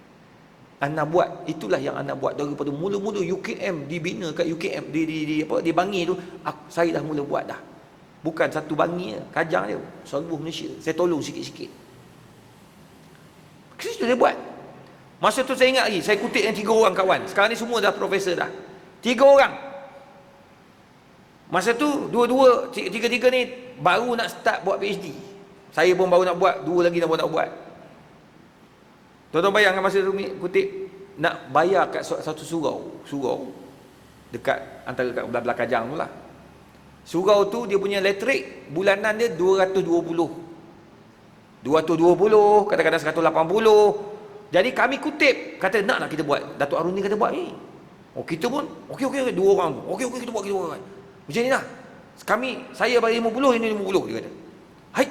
Anak buat, itulah yang anak buat daripada mula-mula UKM dibina kat UKM di Bangi tu, saya dah mula buat dah. Bukan satu Bangi je, Kajang je, seluruh Malaysia. Saya tolong sikit-sikit. Situ saya buat. Masa tu saya ingat lagi, saya kutip yang 3 orang kawan. Sekarang ni semua dah profesor dah. 3 orang. Masa tu tiga-tiga ni baru nak start buat PhD. Saya pun baru nak buat, 2 lagi baru nak buat. Tuan-tuan bayangkan masa tu kutip nak bayar kat satu surau dekat antara kat belah-belah Kajang tu lah. Surau tu dia punya elektrik bulanan dia 220, kadang-kadang 180. Jadi kami kutip, kata nak kita buat, Datuk Harun ni kata buat ni. Oh kita pun okey dua orang. Okey kita buat macam ni lah. Saya bagi 50, ini 50 dia kata. Hai.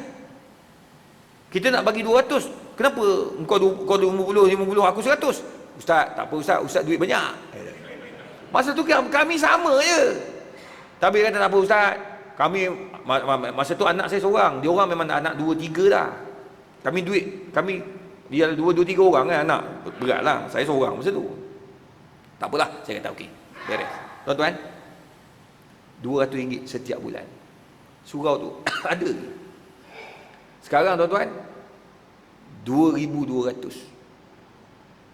Kita nak bagi 200. Kenapa engkau 50, aku 100? Ustaz, tak apa Ustaz duit banyak. Masa tu kami sama je. Tapi kata tak apa Ustaz. Kami masa tu anak saya seorang. Dia orang memang anak 2 3 dah. Dia 2 3 orang kan anak. Berat lah. Saya seorang masa tu. Tak apalah, saya kata okey. Beres. Tuan-tuan, RM200 setiap bulan. Surau tu ada. Sekarang tuan-tuan 2,200.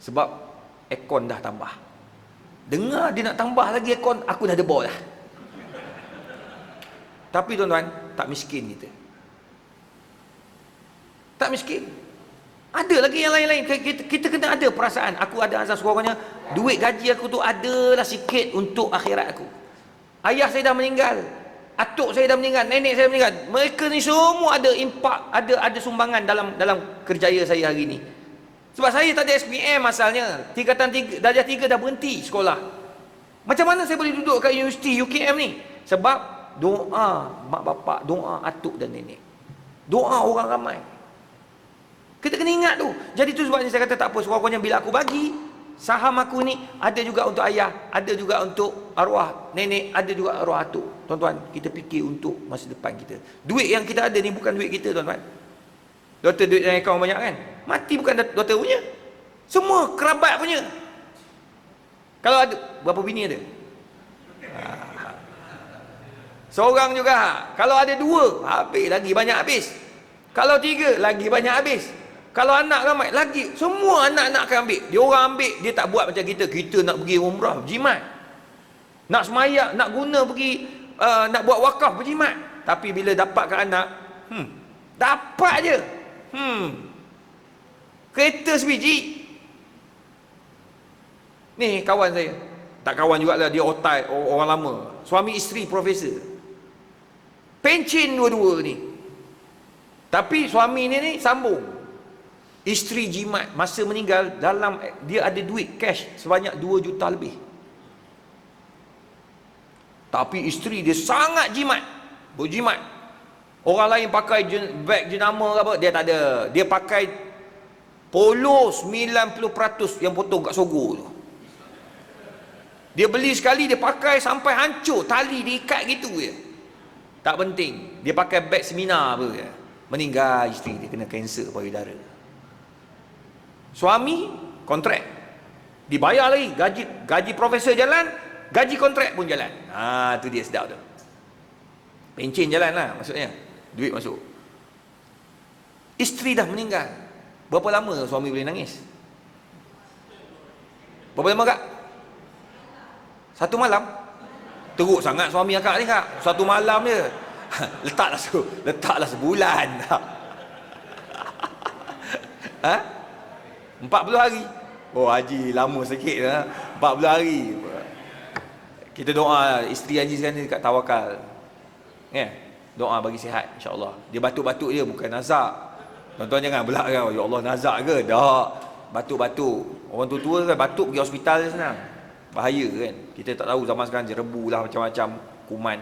Sebab aircon dah tambah. Dengar dia nak tambah lagi aircon, aku dah debol dah. Tapi tuan-tuan, tak miskin kita. Tak miskin. Ada lagi yang lain-lain. Kita kena ada perasaan. Aku ada asas suaranya, duit gaji aku tu adalah sikit untuk akhirat aku. Ayah saya dah meninggal, atuk saya dah meninggal, nenek saya meninggal. Mereka ni semua ada impak, ada sumbangan dalam kerjaya saya hari ni. Sebab saya tak ada SPM asalnya. Tingkatan 3, darjah 3 dah berhenti sekolah. Macam mana saya boleh duduk kat universiti UKM ni? Sebab doa mak bapak, doa atuk dan nenek, doa orang ramai. Kita kena ingat tu. Jadi tu sebabnya saya kata tak apa, sekurang-kurangnya bila aku bagi saham aku ni, ada juga untuk ayah, ada juga untuk arwah nenek, ada juga arwah atuk. Tuan-tuan, kita fikir untuk masa depan kita. Duit yang kita ada ni bukan duit kita tuan-tuan. Doktor duit dalam akaun banyak kan? Mati bukan doktor punya, semua kerabat punya. Kalau ada, berapa bini ada? Seorang juga. Kalau ada 2, habis lagi banyak habis. Kalau 3, lagi banyak habis. Kalau anak ramai, lagi semua anak-anak akan ambil. Dia orang ambil, dia tak buat macam kita. Kita nak pergi umrah, berjimat. Nak semayang, nak guna pergi, nak buat wakaf, berjimat. Tapi bila dapat ke anak, dapat je. Kereta sebiji. Ni kawan saya. Tak kawan jugalah, dia otai, orang lama. Suami isteri profesor. Pencen dua-dua ni. Tapi suami ni sambung. Isteri jimat, masa meninggal dia ada duit cash sebanyak 2 juta lebih. Tapi isteri dia sangat jimat, berjimat. Orang lain pakai beg jenama ke apa, dia tak ada. Dia pakai polo 90% yang potong kat Sogo tu. Dia beli sekali, dia pakai sampai hancur, tali diikat gitu je. Tak penting, dia pakai beg seminar apa je. Meninggal isteri dia, kena kanser payudara. Suami kontrak, dibayar lagi, gaji profesor jalan, gaji kontrak pun jalan. Tu dia sedap tu. Pencen jalan lah maksudnya, duit masuk. Isteri dah meninggal, berapa lama suami boleh nangis? Berapa lama kak? 1 malam? Teruk sangat suami akak ni kak, 1 malam je. letaklah sebulan. 40 hari. Oh haji lama sikit lah. 40 hari. Kita doa isteri haji sekarang ni dekat Tawakal. Doa bagi sihat insya-Allah. Dia batuk-batuk je, bukan nazak. Tuan-tuan jangan belak kan, ya Allah nazak ke? Tak. Batuk-batuk. Orang tua-tua kan batuk pergi hospital je senang. Bahaya kan. Kita tak tahu zaman sekarang jerebu lah macam-macam kuman.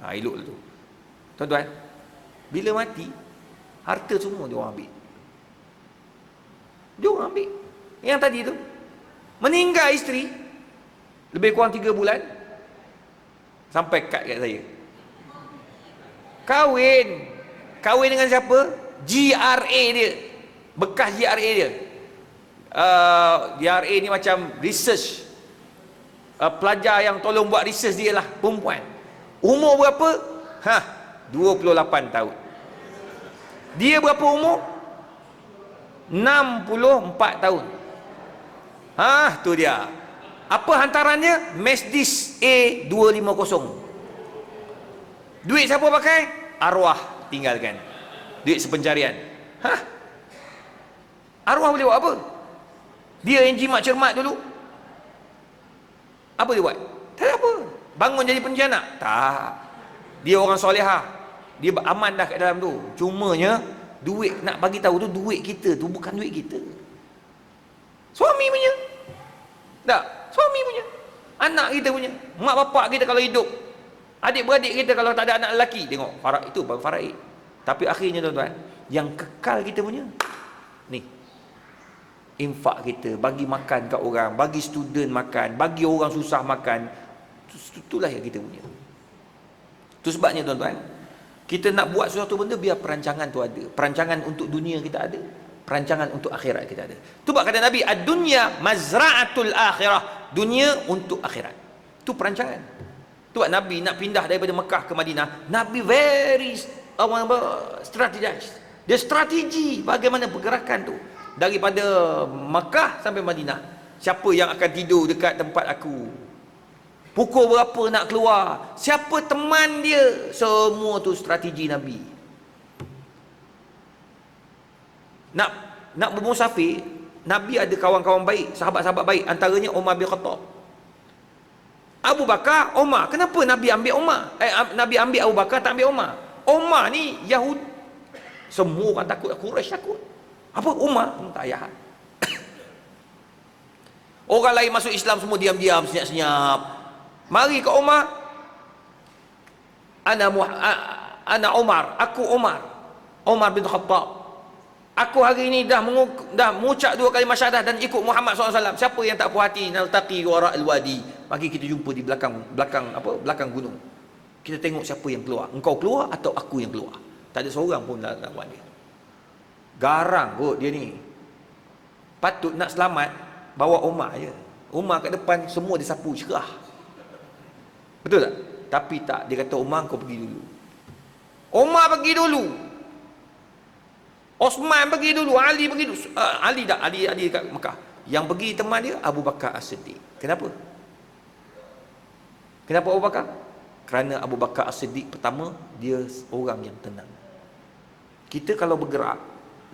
Elok lah tu. Tuan-tuan, bila mati harta semua dia orang ambil. Dia orang ambil. Yang tadi tu meninggal isteri, lebih kurang 3 bulan sampai kad kat saya. Kahwin dengan siapa? GRA dia, bekas GRA dia. GRA ni macam research, pelajar yang tolong buat research dia lah, perempuan. Umur berapa? 28 tahun. Dia berapa umur? 64 tahun. Tu dia. Apa hantarannya? Mercedes A250. Duit siapa pakai? Arwah tinggalkan. Duit sepencarian. Arwah boleh buat apa? Dia yang jimat cermat dulu. Apa dia buat? Tak ada apa. Bangun jadi penjana? Tak. Dia orang solehah. Dia aman dah kat dalam tu. Cumanya duit nak bagi tahu tu, duit kita tu bukan duit kita. Suami punya. Tak, suami punya. Anak kita punya. Mak bapak kita kalau hidup. Adik-beradik kita kalau tak ada anak lelaki, tengok faraid itu baru faraid. Tapi akhirnya tuan-tuan, yang kekal kita punya ni, infak kita, bagi makan kat orang, bagi student makan, bagi orang susah makan. Itulah yang kita punya. Itu sebabnya tuan-tuan, kita nak buat sesuatu benda, biar perancangan tu ada. Perancangan untuk dunia kita ada, perancangan untuk akhirat kita ada. Tu sebab kata Nabi, ad-dunya mazra'atul akhirah. Dunia untuk akhirat. Itu perancangan. Tu sebab Nabi nak pindah daripada Mekah ke Madinah, Nabi very strategize. Dia strategi bagaimana pergerakan tu daripada Mekah sampai Madinah. Siapa yang akan tidur dekat tempat aku, pukul berapa nak keluar, siapa teman dia, semua tu strategi Nabi. Nak bermusafir, Nabi ada kawan-kawan baik, sahabat-sahabat baik, antaranya Umar bin Khattab, Abu Bakar, Umar. Kenapa Nabi ambil Umar? Nabi ambil Abu Bakar, tak ambil Umar. Umar ni Yahudi, semua orang takut, Quraisy takut. Apa Umar? Tak payah. Orang lain masuk Islam semua diam-diam, senyap-senyap. Mari ke Umar. Ana Umar, aku Umar bin Khattab. Aku hari ini dah mengucap 2 kali syahadah dan ikut Muhammad SAW. Siapa yang tak puas hati, naltaqi wara al-wadi. Mari kita jumpa di belakang gunung. Kita tengok siapa yang keluar. Engkau keluar atau aku yang keluar. Tak ada seorang pun lawan dia. Garang kot dia ni. Patut nak selamat, bawa Umar je. Umar kat depan, semua disapu cerah. Betul tak? Tapi tak, dia kata Umar kau pergi dulu. Umar pergi dulu. Osman pergi dulu, Ali pergi dulu. Ali dekat Mekah. Yang pergi teman dia Abu Bakar As-Siddiq. Kenapa? Kenapa Abu Bakar? Kerana Abu Bakar As-Siddiq, pertama, dia orang yang tenang. Kita kalau bergerak,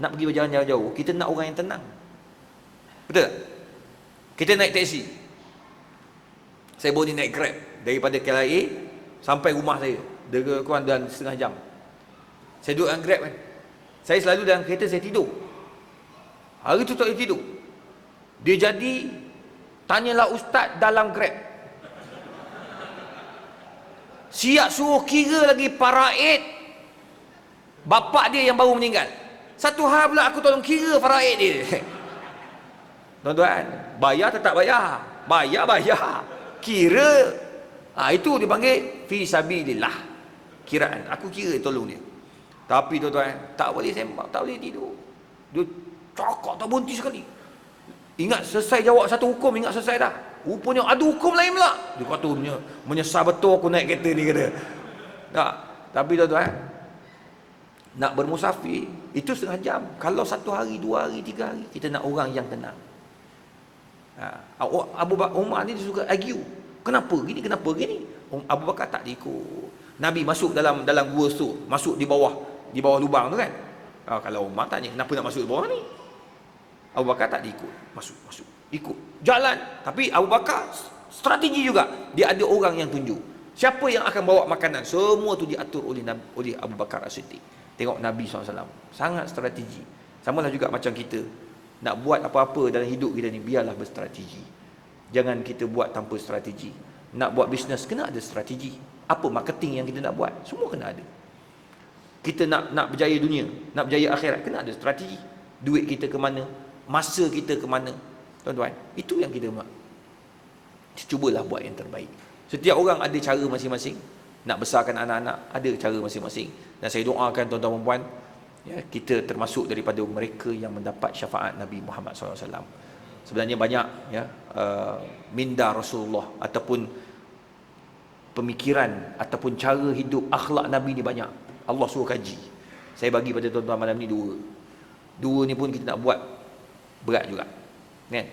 nak pergi berjalan jauh-jauh, kita nak orang yang tenang. Betul tak? Kita naik taksi. Saya baru ni naik Grab daripada KLIA sampai rumah saya. Dia kurang dalam setengah jam. Saya duduk dalam Grab kan. Saya selalu dalam kereta saya tidur. Hari tu tak boleh tidur. Dia jadi, tanyalah ustaz dalam Grab. Siap suruh kira lagi faraid. Bapak dia yang baru meninggal. Satu hal pula aku tolong kira faraid dia. Tuan-tuan, bayar tetap bayar. Bayar. Kira. Itu dipanggil fi sabilillah. Kiraan. Aku kira tolong dia. Tapi tuan-tuan, tak boleh sembang, tak boleh tidur. Dia cakap tak berhenti sekali. Ingat selesai jawab satu hukum, ingat selesai dah. Rupanya ada hukum lain pula. Dia kata menyesal betul aku naik kereta ni, kata. Tak. Tapi tuan-tuan, nak bermusafir itu setengah jam. Kalau 1 hari, 2 hari, 3 hari, kita nak orang yang tenang. Abu Bakar Umar ni dia suka argue. Kenapa gini, kenapa gini? Abu Bakar tak diikut. Nabi masuk dalam gua tu, masuk di bawah lubang tu kan. Kalau Umar tanya, kenapa nak masuk di bawah ni? Abu Bakar tak diikut. Masuk. Ikut. Jalan. Tapi Abu Bakar strategi juga. Dia ada orang yang tunjuk. Siapa yang akan bawa makanan? Semua tu diatur oleh Abu Bakar As-Siddiq. Tengok Nabi SAW. Sangat strategi. Samalah juga macam kita. Nak buat apa-apa dalam hidup kita ni, biarlah berstrategi. Jangan kita buat tanpa strategi. Nak buat bisnes, kena ada strategi. Apa marketing yang kita nak buat? Semua kena ada. Kita nak berjaya dunia, nak berjaya akhirat, kena ada strategi. Duit kita ke mana, masa kita ke mana. Tuan-tuan, itu yang kita buat. Cubalah buat yang terbaik. Setiap orang ada cara masing-masing. Nak besarkan anak-anak, ada cara masing-masing. Dan saya doakan tuan-tuan dan puan, ya, kita termasuk daripada mereka yang mendapat syafaat Nabi Muhammad SAW. Sebenarnya banyak ya, minda Rasulullah ataupun pemikiran ataupun cara hidup akhlak Nabi ni banyak. Allah suruh kaji. Saya bagi pada tuan-tuan malam ni 2 ni pun kita nak buat berat juga, kan?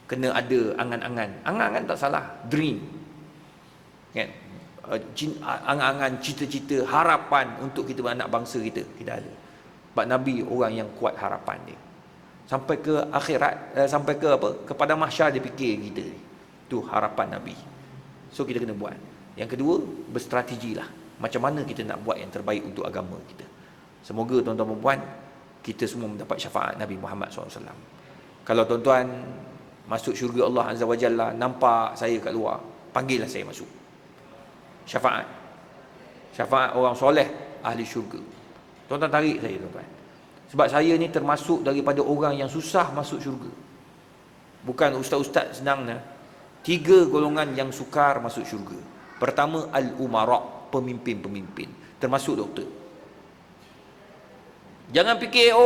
Kena ada angan-angan. Angan-angan tak salah, dream, kan? Angan-angan, cita-cita, harapan untuk kita anak bangsa kita ada. Sebab Nabi orang yang kuat harapan dia. Sampai ke akhirat, sampai ke apa? Kepada mahsyar dia fikir kita. Tu harapan Nabi. So kita kena buat. Yang kedua, berstrategilah. Macam mana kita nak buat yang terbaik untuk agama kita. Semoga tuan-tuan dan puan, kita semua mendapat syafaat Nabi Muhammad SAW. Kalau tuan-tuan masuk syurga Allah Azza wa Jalla, nampak saya kat luar, panggillah saya masuk. Syafaat. Syafaat orang soleh, ahli syurga. Tuan-tuan tarik saya, tuan-tuan. Sebab saya ni termasuk daripada orang yang susah masuk syurga. Bukan ustaz-ustaz senang. 3 golongan yang sukar masuk syurga. Pertama, al-umara, pemimpin-pemimpin. Termasuk doktor. Jangan fikir,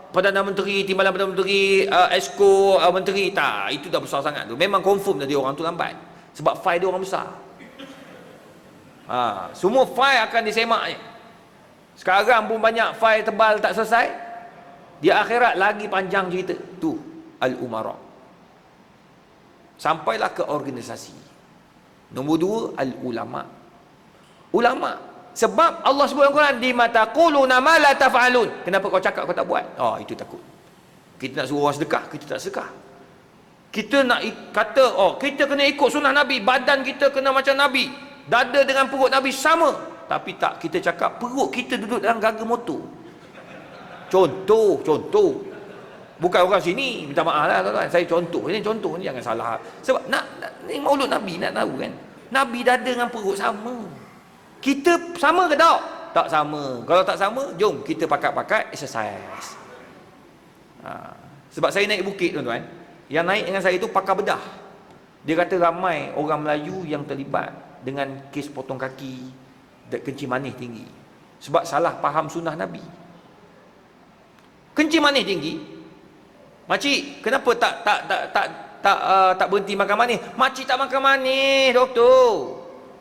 Perdana Menteri, Timbalan Perdana Menteri, Esko, Menteri. Tak, itu dah besar sangat tu. Memang confirm tadi orang tu lambat. Sebab file dia orang besar. Semua file akan disemaknya. Sekarang pun banyak file tebal tak selesai. Di akhirat lagi panjang cerita. Tu al-umara. Sampailah ke organisasi. Nombor 2, al-ulama. Ulama. Sebab Allah sebut dalam Quran, di mata quluna ma la taf'alun. Kenapa kau cakap kau tak buat? Itu takut. Kita nak suruh orang sedekah, kita tak sedekah. Kita nak kata, kita kena ikut sunnah Nabi, badan kita kena macam Nabi, dada dengan perut Nabi sama. Tapi tak, kita cakap perut kita duduk dalam gaga motor. Contoh. Bukan orang sini, minta maaf lah tuan-tuan. Saya contoh ni jangan salah. Sebab ni maulud Nabi, nak tahu kan. Nabi dada dengan perut sama. Kita sama ke tak? Tak sama. Kalau tak sama, jom kita pakat-pakat exercise. Sebab saya naik bukit tuan-tuan. Yang naik dengan saya tu pakar bedah. Dia kata ramai orang Melayu yang terlibat dengan kes potong kaki, kencing manis tinggi. Sebab salah faham sunnah Nabi. Kencing manis tinggi. Makcik, kenapa tak berhenti makan manis? Makcik tak makan manis, doktor.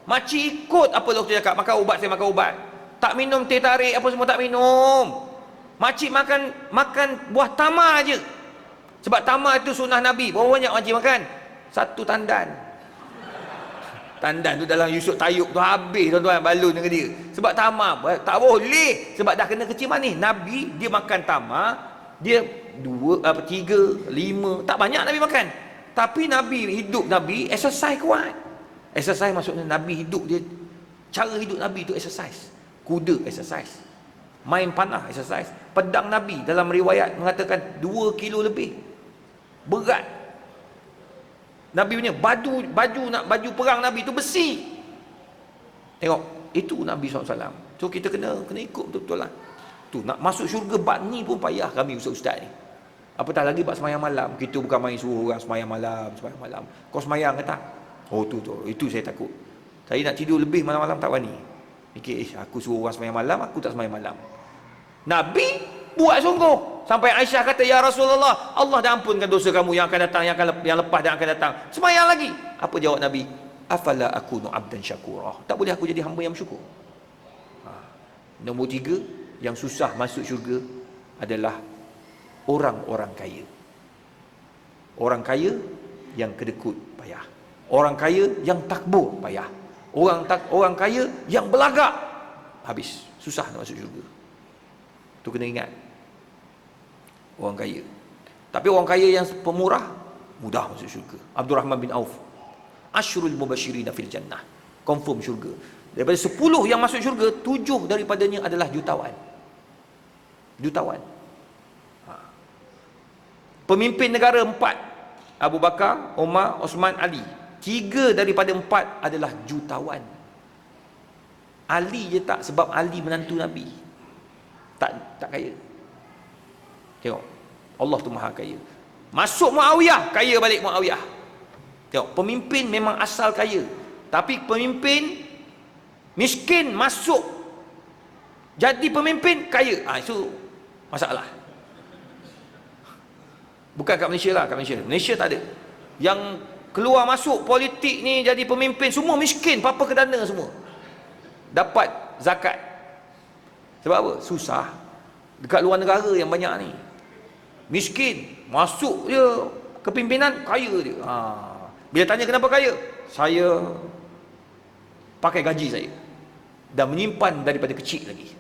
Makcik ikut apa doktor cakap. Makan ubat, saya makan ubat. Tak minum teh tarik, apa semua tak minum. Makcik makan buah tamar aje. Sebab tamar itu sunnah Nabi. Berapa banyak makcik makan? 1 tandan. Tandan tu dalam Yusuf Tayyub tu habis tuan-tuan, balun dengan dia. Sebab tamar tak boleh. Sebab dah kena kecil manis. Nabi dia makan tamar, dia 2, 3, 5, tak banyak Nabi makan. Tapi Nabi exercise kuat. Exercise maksudnya Nabi hidup dia, cara hidup Nabi tu exercise. Kuda exercise, main panah exercise. Pedang Nabi dalam riwayat mengatakan 2 kilo lebih. Berat. Nabi punya baju perang Nabi tu besi. Tengok, itu Nabi SAW. So kita kena ikut betul-betul lah. Tu nak masuk syurga bab ni pun payah kami ustaz-ustaz ni. Apatah lagi bab semayang malam. Kita bukan main suruh orang semayang malam. Kau semayang ke tak? Itu saya takut. Saya nak tidur lebih malam-malam tak berani. Fikir, aku suruh orang semayang malam, aku tak semayang malam. Nabi buat sungguh. Sampai Aisyah kata, ya Rasulullah, Allah dah ampunkan dosa kamu yang akan datang, yang lepas dan akan datang. Semayang lagi. Apa jawab Nabi? Afala akunu abdan syakura. Tak boleh aku jadi hamba yang bersyukur. Nombor 3, yang susah masuk syurga adalah orang-orang kaya. Orang kaya yang kedekut payah. Orang kaya yang takbur payah. Orang kaya yang belagak habis. Susah nak masuk syurga. Tu kena ingat. Orang kaya. Tapi orang kaya yang pemurah mudah masuk syurga. Abdul Rahman bin Auf, Asyrul Mubashirina fil Jannah. Confirm syurga. Daripada 10 yang masuk syurga, 7 daripadanya adalah jutawan. Pemimpin negara 4, Abu Bakar, Umar, Osman, Ali. 3 daripada 4 adalah jutawan. Ali je tak, sebab Ali menantu Nabi. Tak kaya. Tengok, Allah tu maha kaya. Masuk Muawiyah, kaya balik Muawiyah. Tengok, pemimpin memang asal kaya. Tapi pemimpin miskin masuk jadi pemimpin kaya. Itu masalah. Bukan kat Malaysia lah, kat Malaysia tak ada. Yang keluar masuk politik ni jadi pemimpin semua miskin, papa kedana semua. Dapat zakat. Sebab apa? Susah. Dekat luar negara yang banyak ni. Miskin, masuk dia kepimpinan, kaya dia. Bila tanya kenapa kaya? Saya pakai gaji saya dan menyimpan daripada kecil lagi.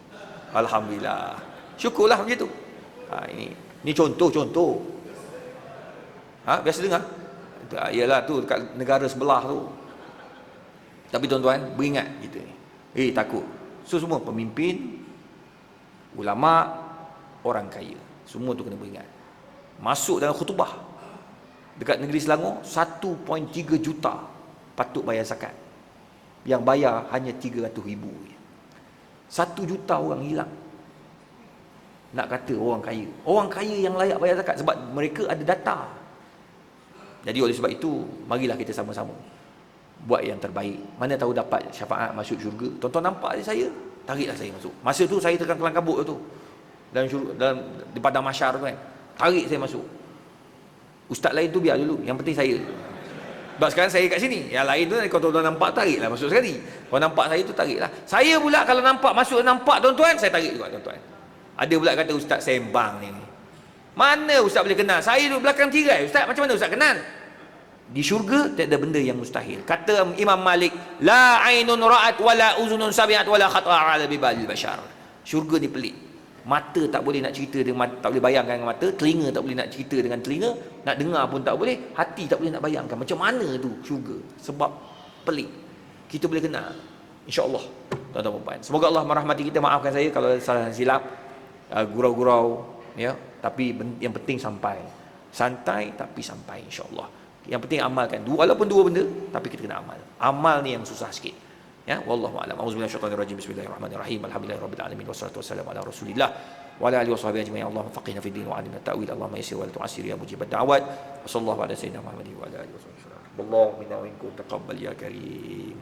Alhamdulillah. Syukurlah macam tu. Ini Ni contoh-contoh. Biasa dengar? Ialah tu dekat negara sebelah tu. Tapi tuan-tuan, beringat kita ni. Takut. So semua pemimpin, ulama, orang kaya, semua tu kena beringat. Masuk dalam khutbah. Dekat negeri Selangor 1.3 juta patut bayar zakat. Yang bayar hanya 300,000. 1 juta orang hilang. Nak kata orang kaya. Orang kaya yang layak bayar zakat sebab mereka ada data. Jadi oleh sebab itu, marilah kita sama-sama buat yang terbaik. Mana tahu dapat syafaat masuk syurga. Tuan-tuan nampak saya, tariklah saya masuk. Masa tu saya tekan kelang kabut tu. Dalam di padang mahsyar tu kan. Tarik saya masuk. Ustaz lain tu biar dulu, yang penting saya. Sebab sekarang saya kat sini. Yang lain tu kalau tuan-tuan nampak, tariklah masuk sekali. Kalau nampak saya tu, tariklah. Saya pula kalau nampak masuk, nampak tuan-tuan, saya tarik juga tuan-tuan. Ada pula kata ustaz sembang ni. Mana ustaz boleh kenal? Saya duduk belakang tirai. Ustaz, macam mana ustaz kenal? Di syurga tak ada benda yang mustahil. Kata Imam Malik, la ainun ra'at wala uzunun sami'at wala khata'a ala bibalil bashar. Syurga ni pelik. Mata tak boleh nak cerita dengan mata, tak boleh bayangkan dengan mata, telinga tak boleh nak cerita dengan telinga, nak dengar pun tak boleh, hati tak boleh nak bayangkan macam mana tu syurga. Sebab pelik. Kita boleh kenal. InsyaAllah. Tuan-tuan dan puan. Semoga Allah merahmati kita. Maafkan saya kalau salah silap, gurau-gurau, ya. Tapi yang penting sampai. Santai tapi sampai, insyaAllah. Yang penting amalkan. Walaupun dua benda, tapi kita kena amal. Amal ni yang susah sikit. Ya, wallahu a'lam. Auzubillahi minasyaitonir rajim. Bismillahirrahmanirrahim. Alhamdulillahirabbil wassalatu wassalamu ala Rasulillah wa ala alihi washabihi ajma'in. Allahumma faqihna fid din wa 'allimna ta'wil. Allahumma yassir wa la tu'assir ya mujibad da'wat. Wassallallahu ala sayyidina Muhammadin wa ala alihi wasallam. Wallahu minna wa minkum taqabbal ya karim.